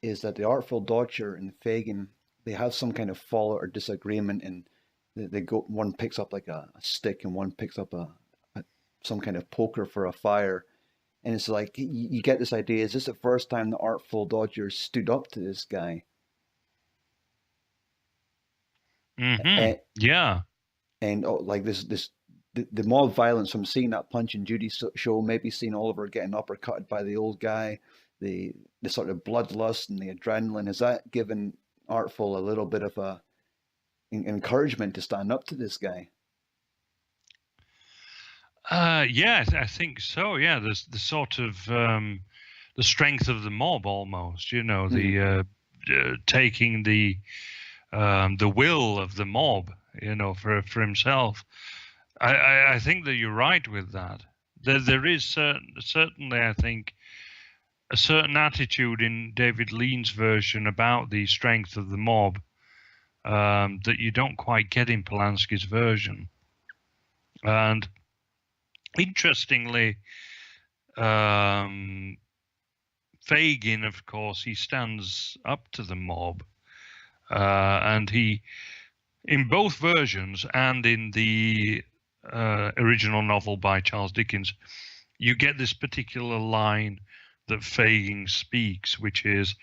is that the Artful Dodger and Fagin, they have some kind of fallout or disagreement, and they go. One picks up like a stick, and one picks up some kind of poker for a fire, and it's like you get this idea: is this the first time the Artful Dodger stood up to this guy? Mm-hmm. Yeah. And like the mob violence from seeing that Punch and Judy show, maybe seeing Oliver getting uppercutted by the old guy, the sort of bloodlust and the adrenaline, has that given Artful a little bit of a encouragement to stand up to this guy? Yeah, I think so. Yeah, there's the sort of the strength of the mob almost. The taking the will of the mob, for himself. I think that you're right with that. There is certainly, I think, a certain attitude in David Lean's version about the strength of the mob that you don't quite get in Polanski's version. And interestingly, Fagin, of course, he stands up to the mob, and he, in both versions and in the original novel by Charles Dickens, you get this particular line that Fagin speaks, which is,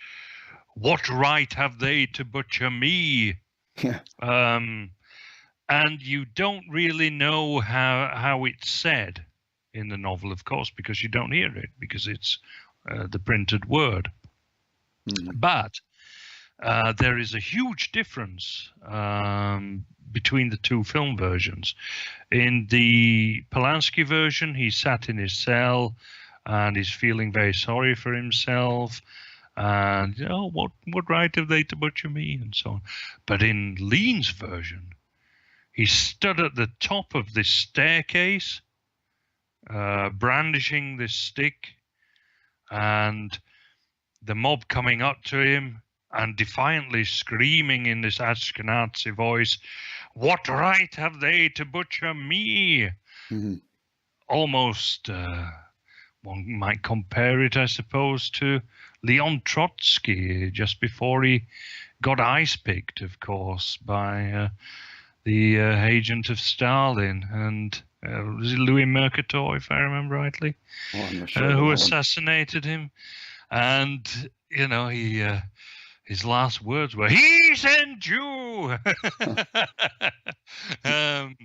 "What right have they to butcher me?" Yeah. And you don't really know how it's said in the novel, of course, because you don't hear it, because it's the printed word. Mm-hmm. But there is a huge difference between the two film versions. In the Polanski version, he sat in his cell and he's feeling very sorry for himself. And, what right have they to butcher me? And so on. But in Lean's version, he stood at the top of this staircase, brandishing this stick, and the mob coming up to him and defiantly screaming in this Ashkenazi voice, "What right have they to butcher me?" Mm-hmm. Almost, one might compare it, I suppose, to Leon Trotsky just before he got ice-picked, of course, by the agent of Stalin, and was it Louis Mercator, if I remember rightly, I'm not sure who assassinated him. And he his last words were, "He sent you." um,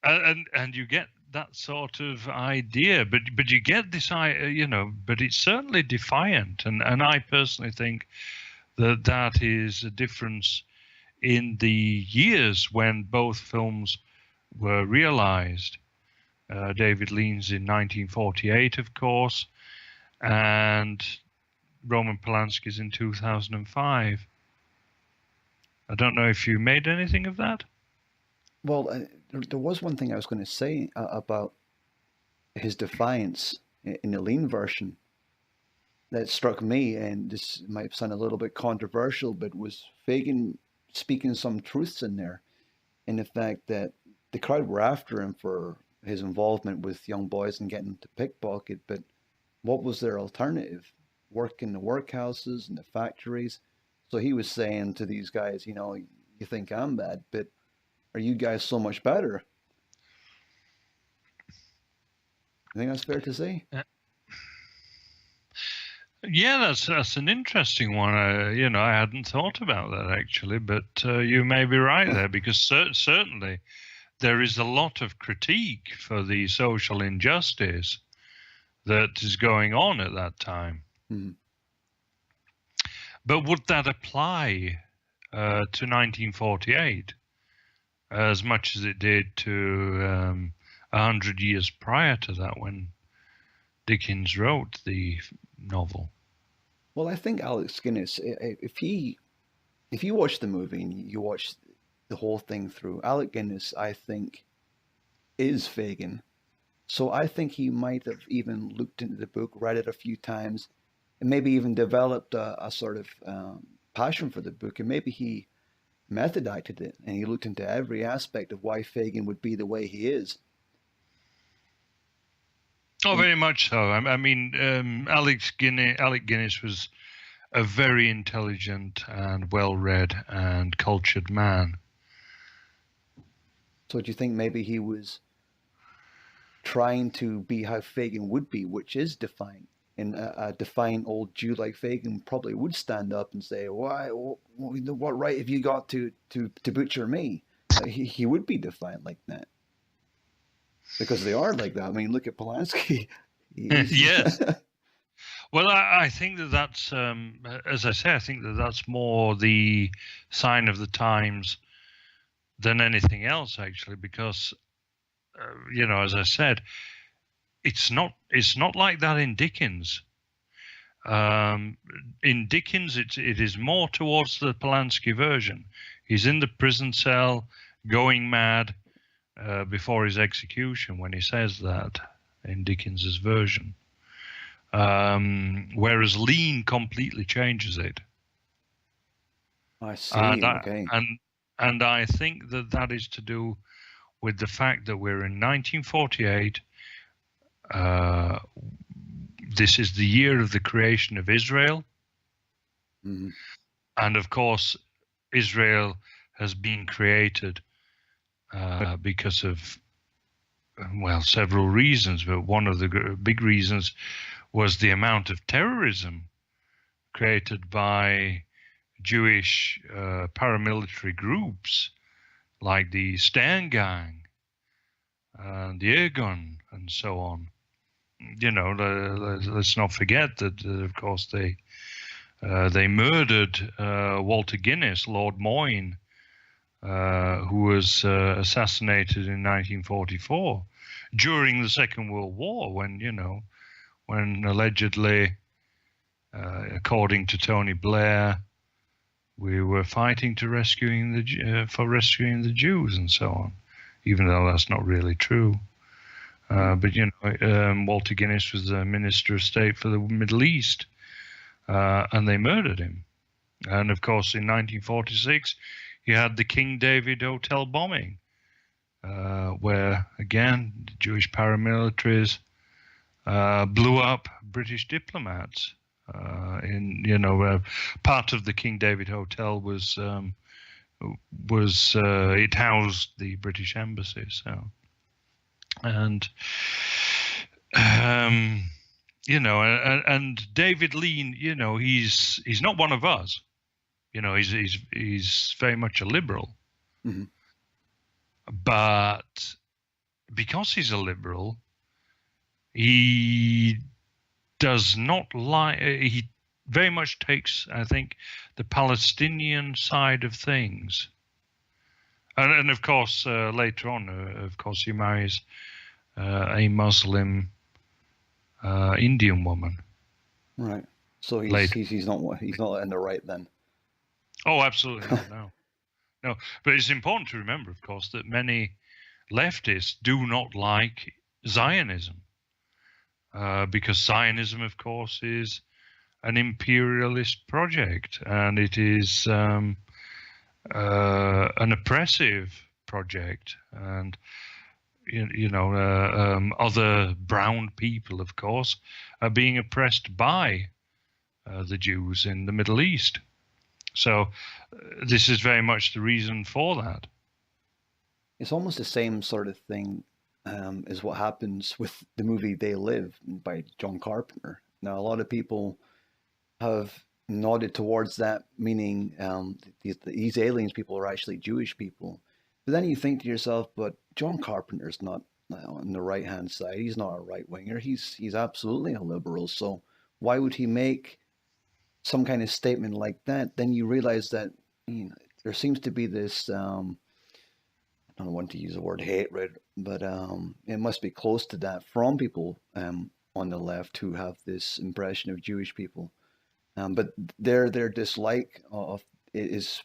and you get that sort of idea, but you get this, but it's certainly defiant, and I personally think that is a difference in the years when both films were realized. David Lean's in 1948, of course, and Roman Polanski's in 2005. I don't know if you made anything of that. Well, there was one thing I was going to say about his defiance in the lean version that struck me, and this might sound a little bit controversial, but was Fagin speaking some truths in there, in the fact that the crowd were after him for his involvement with young boys and getting them to pickpocket, but what was their alternative? Work in the workhouses and the factories. So he was saying to these guys, you think I'm bad, but are you guys so much better? I think that's fair to say. Yeah, that's an interesting one. I hadn't thought about that actually, but you may be right there, because certainly there is a lot of critique for the social injustice that is going on at that time. Mm-hmm. But would that apply to 1948 as much as it did to 100 years prior to that, when Dickens wrote the novel? Well, I think Alex Guinness, if you watch the movie and you watch the whole thing through, Alec Guinness, I think, is Fagin. So I think he might have even looked into the book, read it a few times, and maybe even developed a sort of passion for the book. And maybe he method acted it, and he looked into every aspect of why Fagin would be the way he is. Oh, very much so. I mean, Alec Guinness was a very intelligent and well-read and cultured man. So do you think maybe he was trying to be how Fagin would be, which is defiant? And a defiant old Jew like Fagin probably would stand up and say, "Why? What right have you got to butcher me?" He would be defiant like that, because they are like that. I mean, look at Polanski. Yes. Well, I think that's, as I say, I think that's more the sign of the times than anything else, actually, because, as I said, it's not like that in Dickens. In Dickens, it is more towards the Polanski version. He's in the prison cell, going mad before his execution when he says that in Dickens's version. Whereas Lean completely changes it. I see. Okay. And I think that is to do with the fact that we're in 1948. This is the year of the creation of Israel. Mm-hmm. And of course, Israel has been created because of, well, several reasons, but one of the big reasons was the amount of terrorism created by Jewish paramilitary groups like the Stern Gang and the Irgun and so on. Let's not forget that, of course, they murdered Walter Guinness, Lord Moyne, who was assassinated in 1944 during the Second World War, when allegedly, according to Tony Blair, we were fighting to rescuing the Jews and so on, even though that's not really true. But Walter Guinness was the Minister of State for the Middle East, and they murdered him. And of course, in 1946, you had the King David Hotel bombing, where again the Jewish paramilitaries blew up British diplomats. Part of the King David Hotel was it housed the British embassy. So, and and David Lean, he's not one of us. You know, he's very much a liberal, Hmm. but because he's a liberal, he does not like. He very much takes, I think, the Palestinian side of things, and of course later on, of course, he marries a Muslim Indian woman. Right. So he's Later. he's he's not in the right then. Oh, absolutely not. No, no. But it's important to remember, of course, that many leftists do not like Zionism, because Zionism, of course, is an imperialist project, and it is an oppressive project, and other brown people, of course, are being oppressed by the Jews in the Middle East. So this is very much the reason for that. It's almost the same sort of thing as what happens with the movie They Live by John Carpenter. Now, a lot of people have nodded towards that, meaning these aliens people are actually Jewish people. But then you think to yourself, but John Carpenter's not on the right hand side. He's not a right winger. He's absolutely a liberal. So why would he make some kind of statement like that? Then you realize that there seems to be this. I don't want to use the word hatred, but it must be close to that from people on the left who have this impression of Jewish people. But their dislike of it is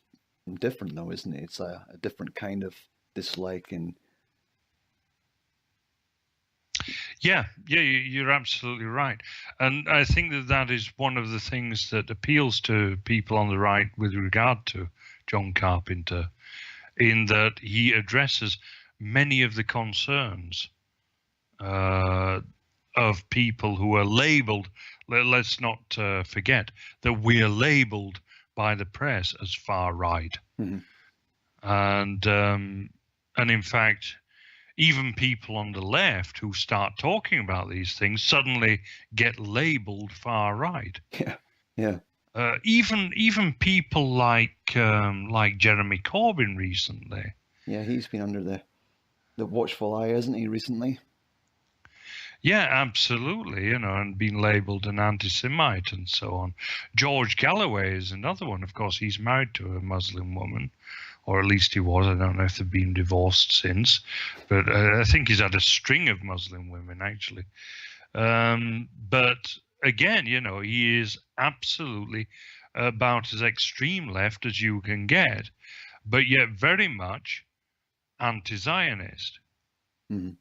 different, though, isn't it? It's a different kind of dislike, and Yeah, you're absolutely right. And I think that that is one of the things that appeals to people on the right with regard to John Carpenter, in that he addresses many of the concerns of people who are labeled. Let's not forget that we are labeled by the press as far right. mm-hmm. And in fact, even people on the left who start talking about these things suddenly get labeled far right. Yeah, yeah, Even people like Jeremy Corbyn recently. yeah. He's been under the watchful eye, hasn't he, recently? Yeah, absolutely, and being labeled an anti-Semite and so on. George Galloway is another one. Of course, he's married to a Muslim woman, or at least he was. I don't know if they've been divorced since, but I think he's had a string of Muslim women, actually. But again, he is absolutely about as extreme left as you can get, but yet very much anti-Zionist. Mm-hmm.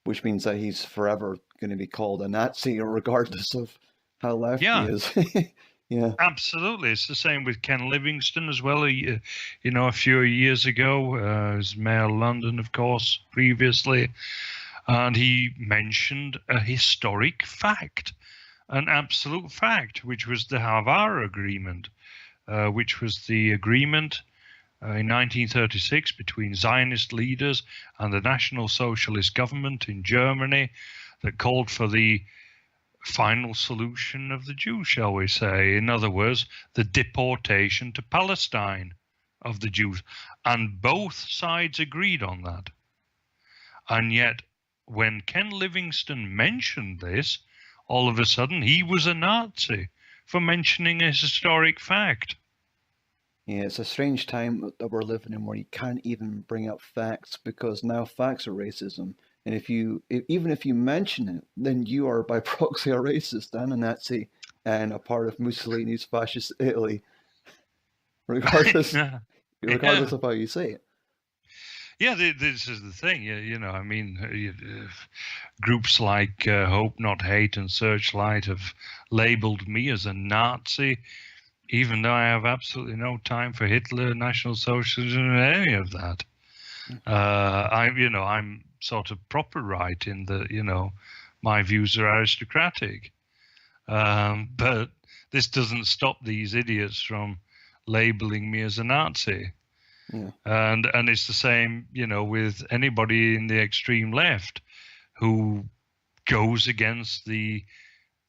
Which means that he's forever going to be called a Nazi, regardless of how left he is. Yeah, absolutely. It's the same with Ken Livingstone as well. A few years ago, as Mayor of London, of course, previously, and he mentioned a historic fact, an absolute fact, which was the Havara Agreement, which was the agreement in 1936 between Zionist leaders and the National Socialist government in Germany that called for the final solution of the Jews, shall we say. In other words, the deportation to Palestine of the Jews. And both sides agreed on that. And yet, when Ken Livingstone mentioned this, all of a sudden he was a Nazi for mentioning a historic fact. Yeah, it's a strange time that we're living in where you can't even bring up facts because now facts are racism. And even if you mention it, then you are by proxy a racist and a Nazi and a part of Mussolini's fascist Italy, regardless Yeah. of how you say it. Yeah, this is the thing. Groups like Hope Not Hate and Searchlight have labeled me as a Nazi, even though I have absolutely no time for Hitler, National Socialism, or any of that. I'm sort of proper right in that, my views are aristocratic. But this doesn't stop these idiots from labeling me as a Nazi. Yeah. And it's the same, with anybody in the extreme left who goes against the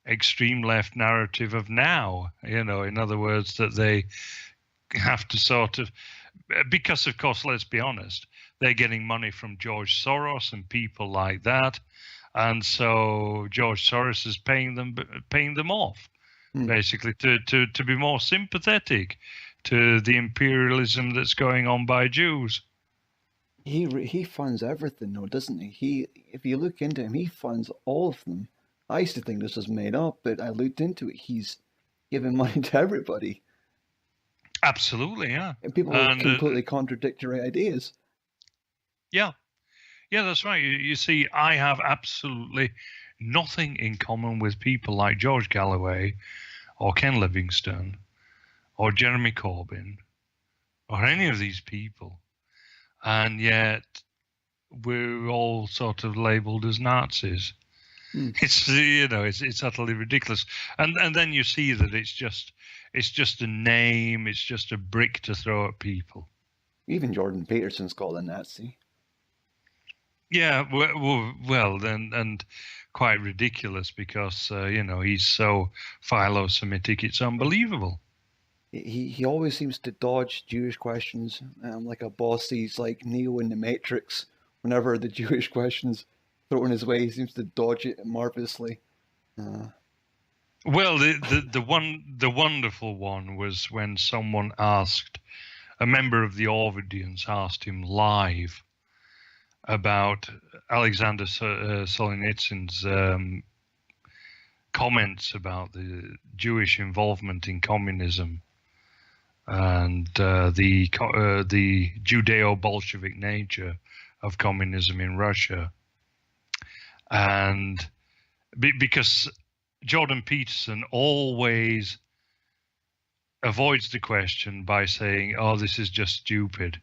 extreme left narrative of now. In other words, that they have to sort of, because of course, let's be honest, they're getting money from George Soros and people like that, and so George Soros is paying them off, basically to be more sympathetic to the imperialism that's going on by Jews. He funds everything, though, doesn't he? If you look into him, he funds all of them. I used to think this was made up, but I looked into it. He's giving money to everybody. Absolutely, yeah. And people with completely contradictory ideas. Yeah, that's right. You see, I have absolutely nothing in common with people like George Galloway or Ken Livingstone or Jeremy Corbyn or any of these people. And yet we're all sort of labeled as Nazis. It's it's utterly ridiculous. And then you see that it's just a name, it's just a brick to throw at people. Even Jordan Peterson's called a Nazi. Yeah, well, and quite ridiculous because he's so philo-Semitic, it's unbelievable. He always seems to dodge Jewish questions, like a boss. He's like Neo in the Matrix. Whenever the Jewish questions thrown his way, he seems to dodge it marvelously. Well, the wonderful one was when someone asked, a member of the audience asked him live about Alexander Solzhenitsyn's comments about the Jewish involvement in communism and the Judeo-Bolshevik nature of communism in Russia. And because Jordan Peterson always avoids the question by saying, "Oh, this is just stupid."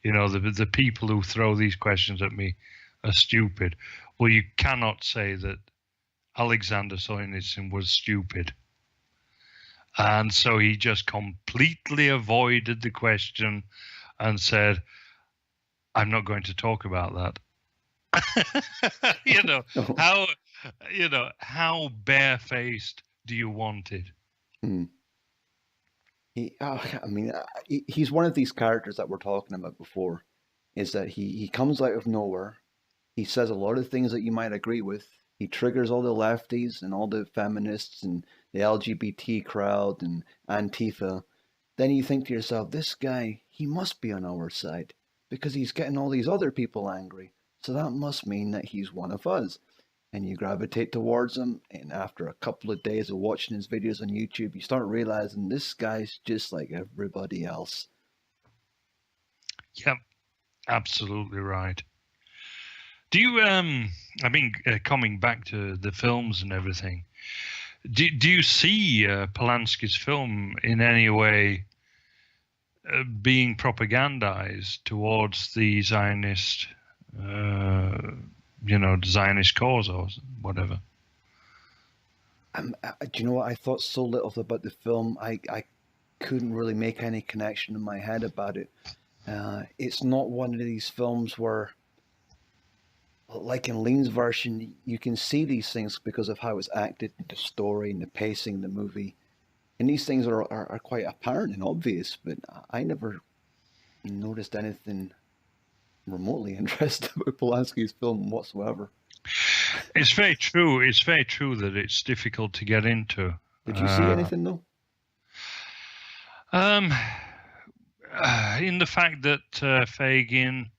The people who throw these questions at me are stupid. Well, you cannot say that Alexander Solzhenitsyn was stupid. And so he just completely avoided the question and said, "I'm not going to talk about that." How barefaced do you want it? He's one of these characters that we're talking about before, is that he comes out of nowhere. He says a lot of things that you might agree with. He triggers all the lefties and all the feminists and the LGBT crowd and Antifa. Then you think to yourself, this guy, he must be on our side because he's getting all these other people angry. So that must mean that he's one of us. And you gravitate towards him, and after a couple of days of watching his videos on YouTube, you start realizing this guy's just like everybody else. Yep, absolutely right. Do you, coming back to the films and everything, do you see Polanski's film in any way being propagandized towards the Zionist Zionist cause or whatever? Do you know what? I thought so little about the film. I couldn't really make any connection in my head about it. It's not one of these films where, like in Lean's version, you can see these things because of how it's acted, the story and the pacing of the movie. And these things are quite apparent and obvious, but I never noticed anything remotely interested about Polanski's film whatsoever. It's very true. It's very true that it's difficult to get into. Did you see anything though? In the fact that Fagin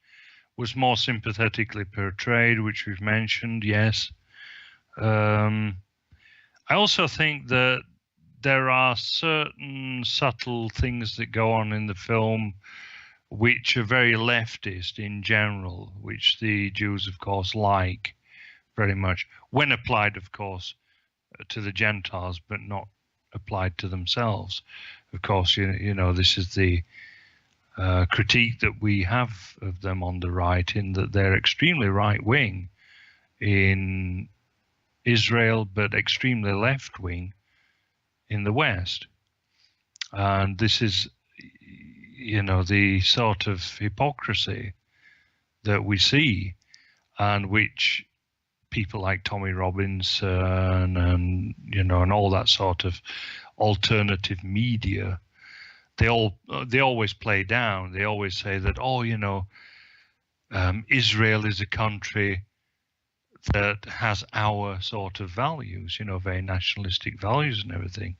was more sympathetically portrayed, which we've mentioned, yes. I also think that there are certain subtle things that go on in the film which are very leftist in general, which the Jews, of course, like very much, when applied, of course, to the Gentiles, but not applied to themselves. Of course, this is the critique that we have of them on the right, in that they're extremely right-wing in Israel, but extremely left-wing in the West. And this is the sort of hypocrisy that we see, and which people like Tommy Robinson and and all that sort of alternative media, they always play down. They always say that, Israel is a country that has our sort of values, very nationalistic values and everything.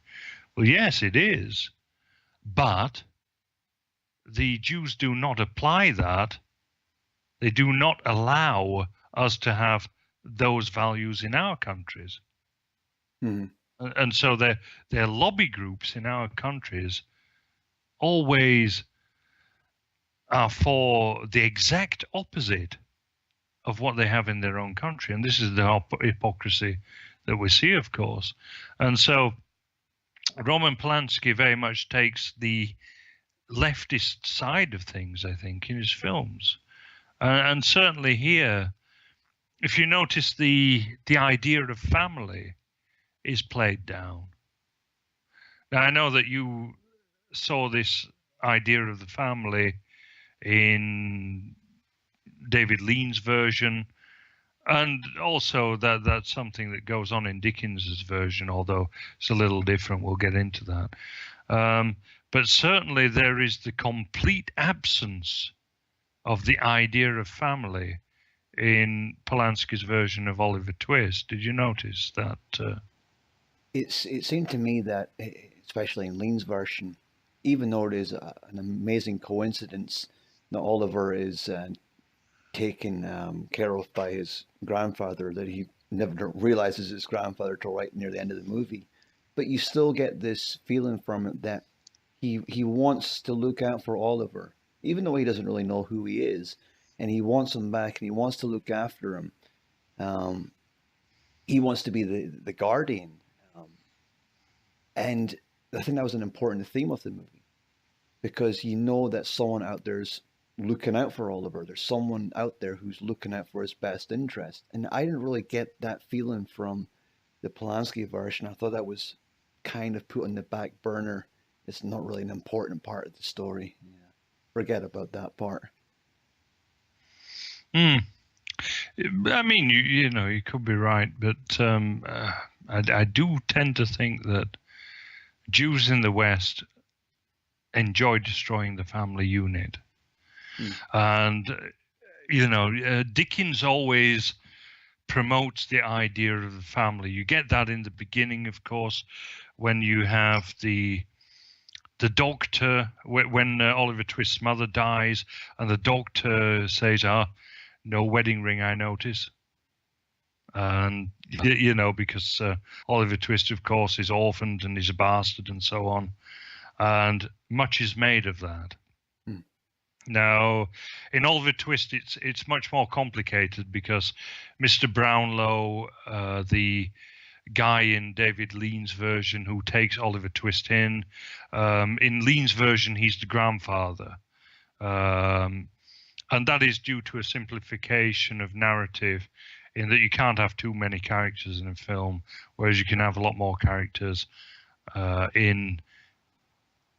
Well, yes, it is, but the Jews do not apply that. They do not allow us to have those values in our countries. Mm-hmm. And so their lobby groups in our countries always are for the exact opposite of what they have in their own country. And this is the hypocrisy that we see, of course. And so Roman Polanski very much takes the leftist side of things, I think, in his films. And certainly here, if you notice, the idea of family is played down. Now, I know that you saw this idea of the family in David Lean's version, and also that's something that goes on in Dickens's version, although it's a little different. We'll get into that. But certainly there is the complete absence of the idea of family in Polanski's version of Oliver Twist. Did you notice that? It seemed to me that, especially in Lean's version, even though it is an amazing coincidence that Oliver is taken care of by his grandfather, that he never realizes his grandfather till right near the end of the movie, but you still get this feeling from it that he wants to look out for Oliver, even though he doesn't really know who he is, and he wants him back, and he wants to look after him. He wants to be the guardian. And I think that was an important theme of the movie, because you know that someone out there's looking out for Oliver. There's someone out there who's looking out for his best interest. And I didn't really get that feeling from the Polanski version. I thought that was kind of put on the back burner. It's not really an important part of the story. Yeah. Forget about that part. I mean, you could be right, but I do tend to think that Jews in the West enjoy destroying the family unit. And, Dickens always promotes the idea of the family. You get that in the beginning, of course, when you have the doctor, when Oliver Twist's mother dies, and the doctor says, no wedding ring, I notice. And, because Oliver Twist, of course, is orphaned and is a bastard and so on. And much is made of that. Now, in Oliver Twist, it's much more complicated, because Mr. Brownlow, the guy in David Lean's version who takes Oliver Twist in Lean's version, he's the grandfather. And that is due to a simplification of narrative, in that you can't have too many characters in a film, whereas you can have a lot more characters in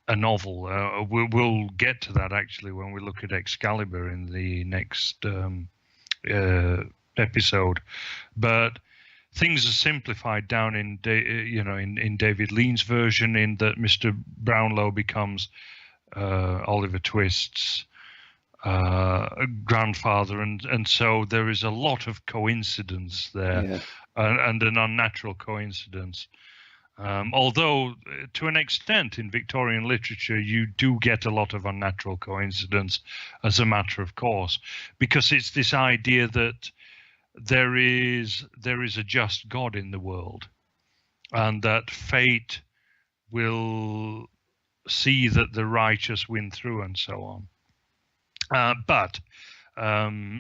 a novel. We'll get to that actually when we look at Excalibur in the next episode. But things are simplified down in David Lean's version, in that Mr. Brownlow becomes Oliver Twist's grandfather, and so there is a lot of coincidence there, and an unnatural coincidence. Although, to an extent, in Victorian literature, you do get a lot of unnatural coincidence as a matter of course, because it's this idea that there is a just God in the world, and that fate will see that the righteous win through, and so on. But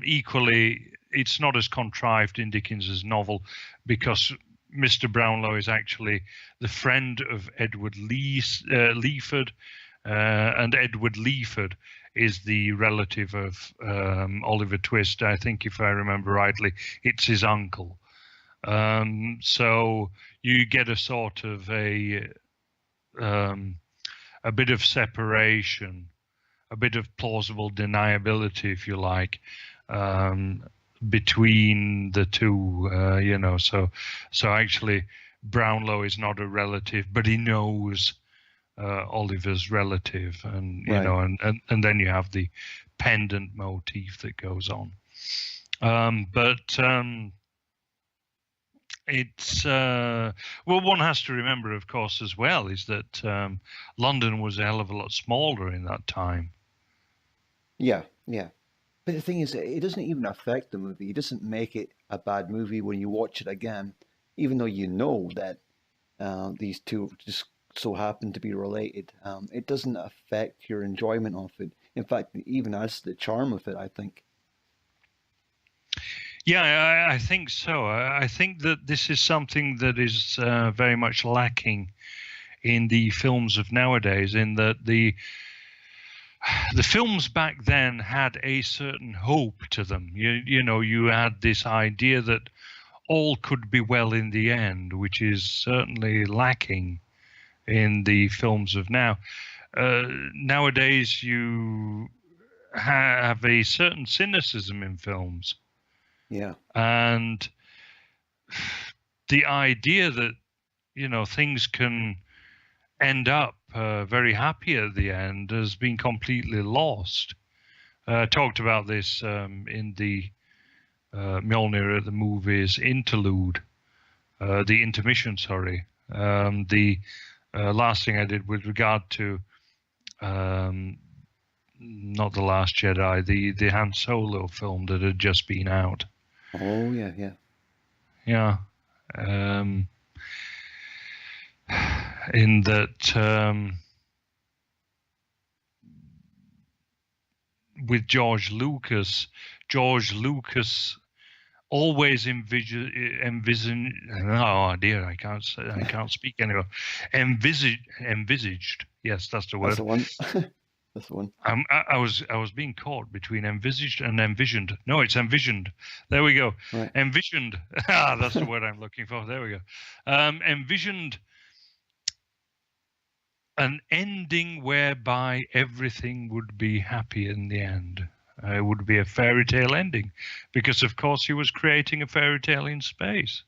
equally, it's not as contrived in Dickens's novel, because Mr. Brownlow is actually the friend of Edward Leeford, and Edward Leeford is the relative of Oliver Twist. I think, if I remember rightly, it's his uncle. So you get a sort of a bit of separation, a bit of plausible deniability, if you like, between the two, so actually Brownlow is not a relative, but he knows Oliver's relative, and Right. and then you have the pendant motif that goes on. But it's one has to remember, of course, as well, is that London was a hell of a lot smaller in that time. Yeah, yeah. But the thing is, it doesn't even affect the movie. It doesn't make it a bad movie when you watch it again, even though you know that these two just so happen to be related. It doesn't affect your enjoyment of it. In fact, it even adds to the charm of it, I think. Yeah, I think so. I think that this is something that is very much lacking in the films of nowadays, in that the films back then had a certain hope to them. You had this idea that all could be well in the end, which is certainly lacking in the films of now. Nowadays, you have a certain cynicism in films. Yeah. And the idea that, things can end up very happy at the end has been completely lost. I talked about this in the Mjolnir at the movies interlude, the intermission, sorry. The last thing I did with regard to not The Last Jedi, the Han Solo film that had just been out. Oh, yeah, yeah. Yeah. In that with George Lucas always envisioned. Oh dear, I can't speak anymore. Envisaged. Yes, that's the word. That's the one. That's the one. I was being caught between envisaged and envisioned. No, it's envisioned. There we go. Right. Envisioned. That's the word I'm looking for. There we go. Envisioned an ending whereby everything would be happy in the end. It would be a fairy tale ending, because of course he was creating a fairy tale in space.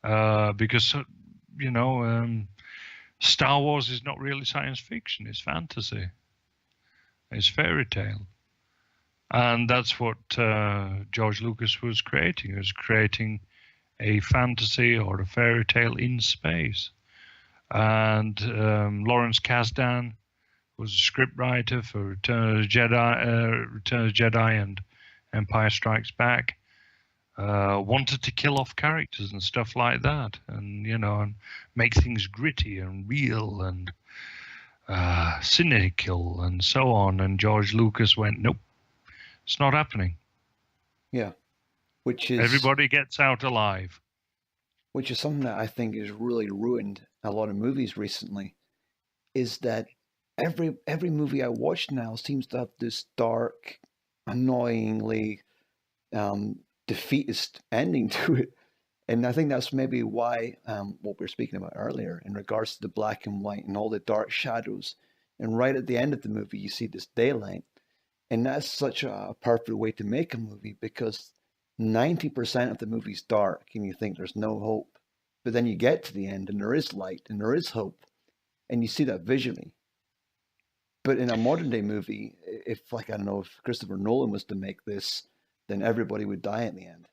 Because Star Wars is not really science fiction; it's fantasy. It's fairy tale, and that's what George Lucas was creating. He was creating a fantasy or a fairy tale in space. And Lawrence Kasdan was a scriptwriter for Return of the Jedi and Empire Strikes Back. Wanted to kill off characters and stuff like that, and and make things gritty and real and cynical and so on. And George Lucas went, nope, it's not happening. Yeah, which is everybody gets out alive. Which is something that I think has really ruined a lot of movies recently. Is that every movie I watch now seems to have this dark, annoyingly defeatist ending to it. And I think that's maybe why what we were speaking about earlier in regards to the black and white and all the dark shadows. And right at the end of the movie, you see this daylight. And that's such a perfect way to make a movie, because 90% of the movie's dark and you think there's no hope. But then you get to the end and there is light and there is hope. And you see that visually. But in a modern day movie, if, like, I don't know, if Christopher Nolan was to make this, then everybody would die at the end.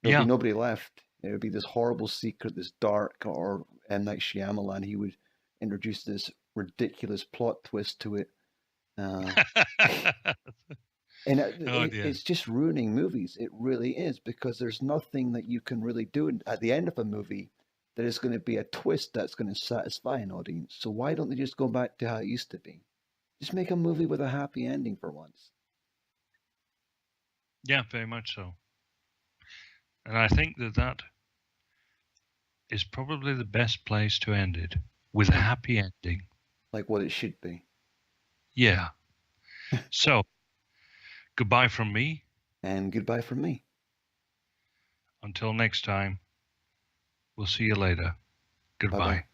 There'd be nobody left. It would be this horrible secret, this dark, or M. Night Shyamalan, he would introduce this ridiculous plot twist to it. And it's just ruining movies. It really is, because there's nothing that you can really do at the end of a movie that is going to be a twist that's going to satisfy an audience. So why don't they just go back to how it used to be? Just make a movie with a happy ending for once. Yeah, very much so. And I think that is probably the best place to end it, with a happy ending. Like what it should be. Yeah. So, goodbye from me. And goodbye from me. Until next time, we'll see you later. Goodbye. Bye-bye.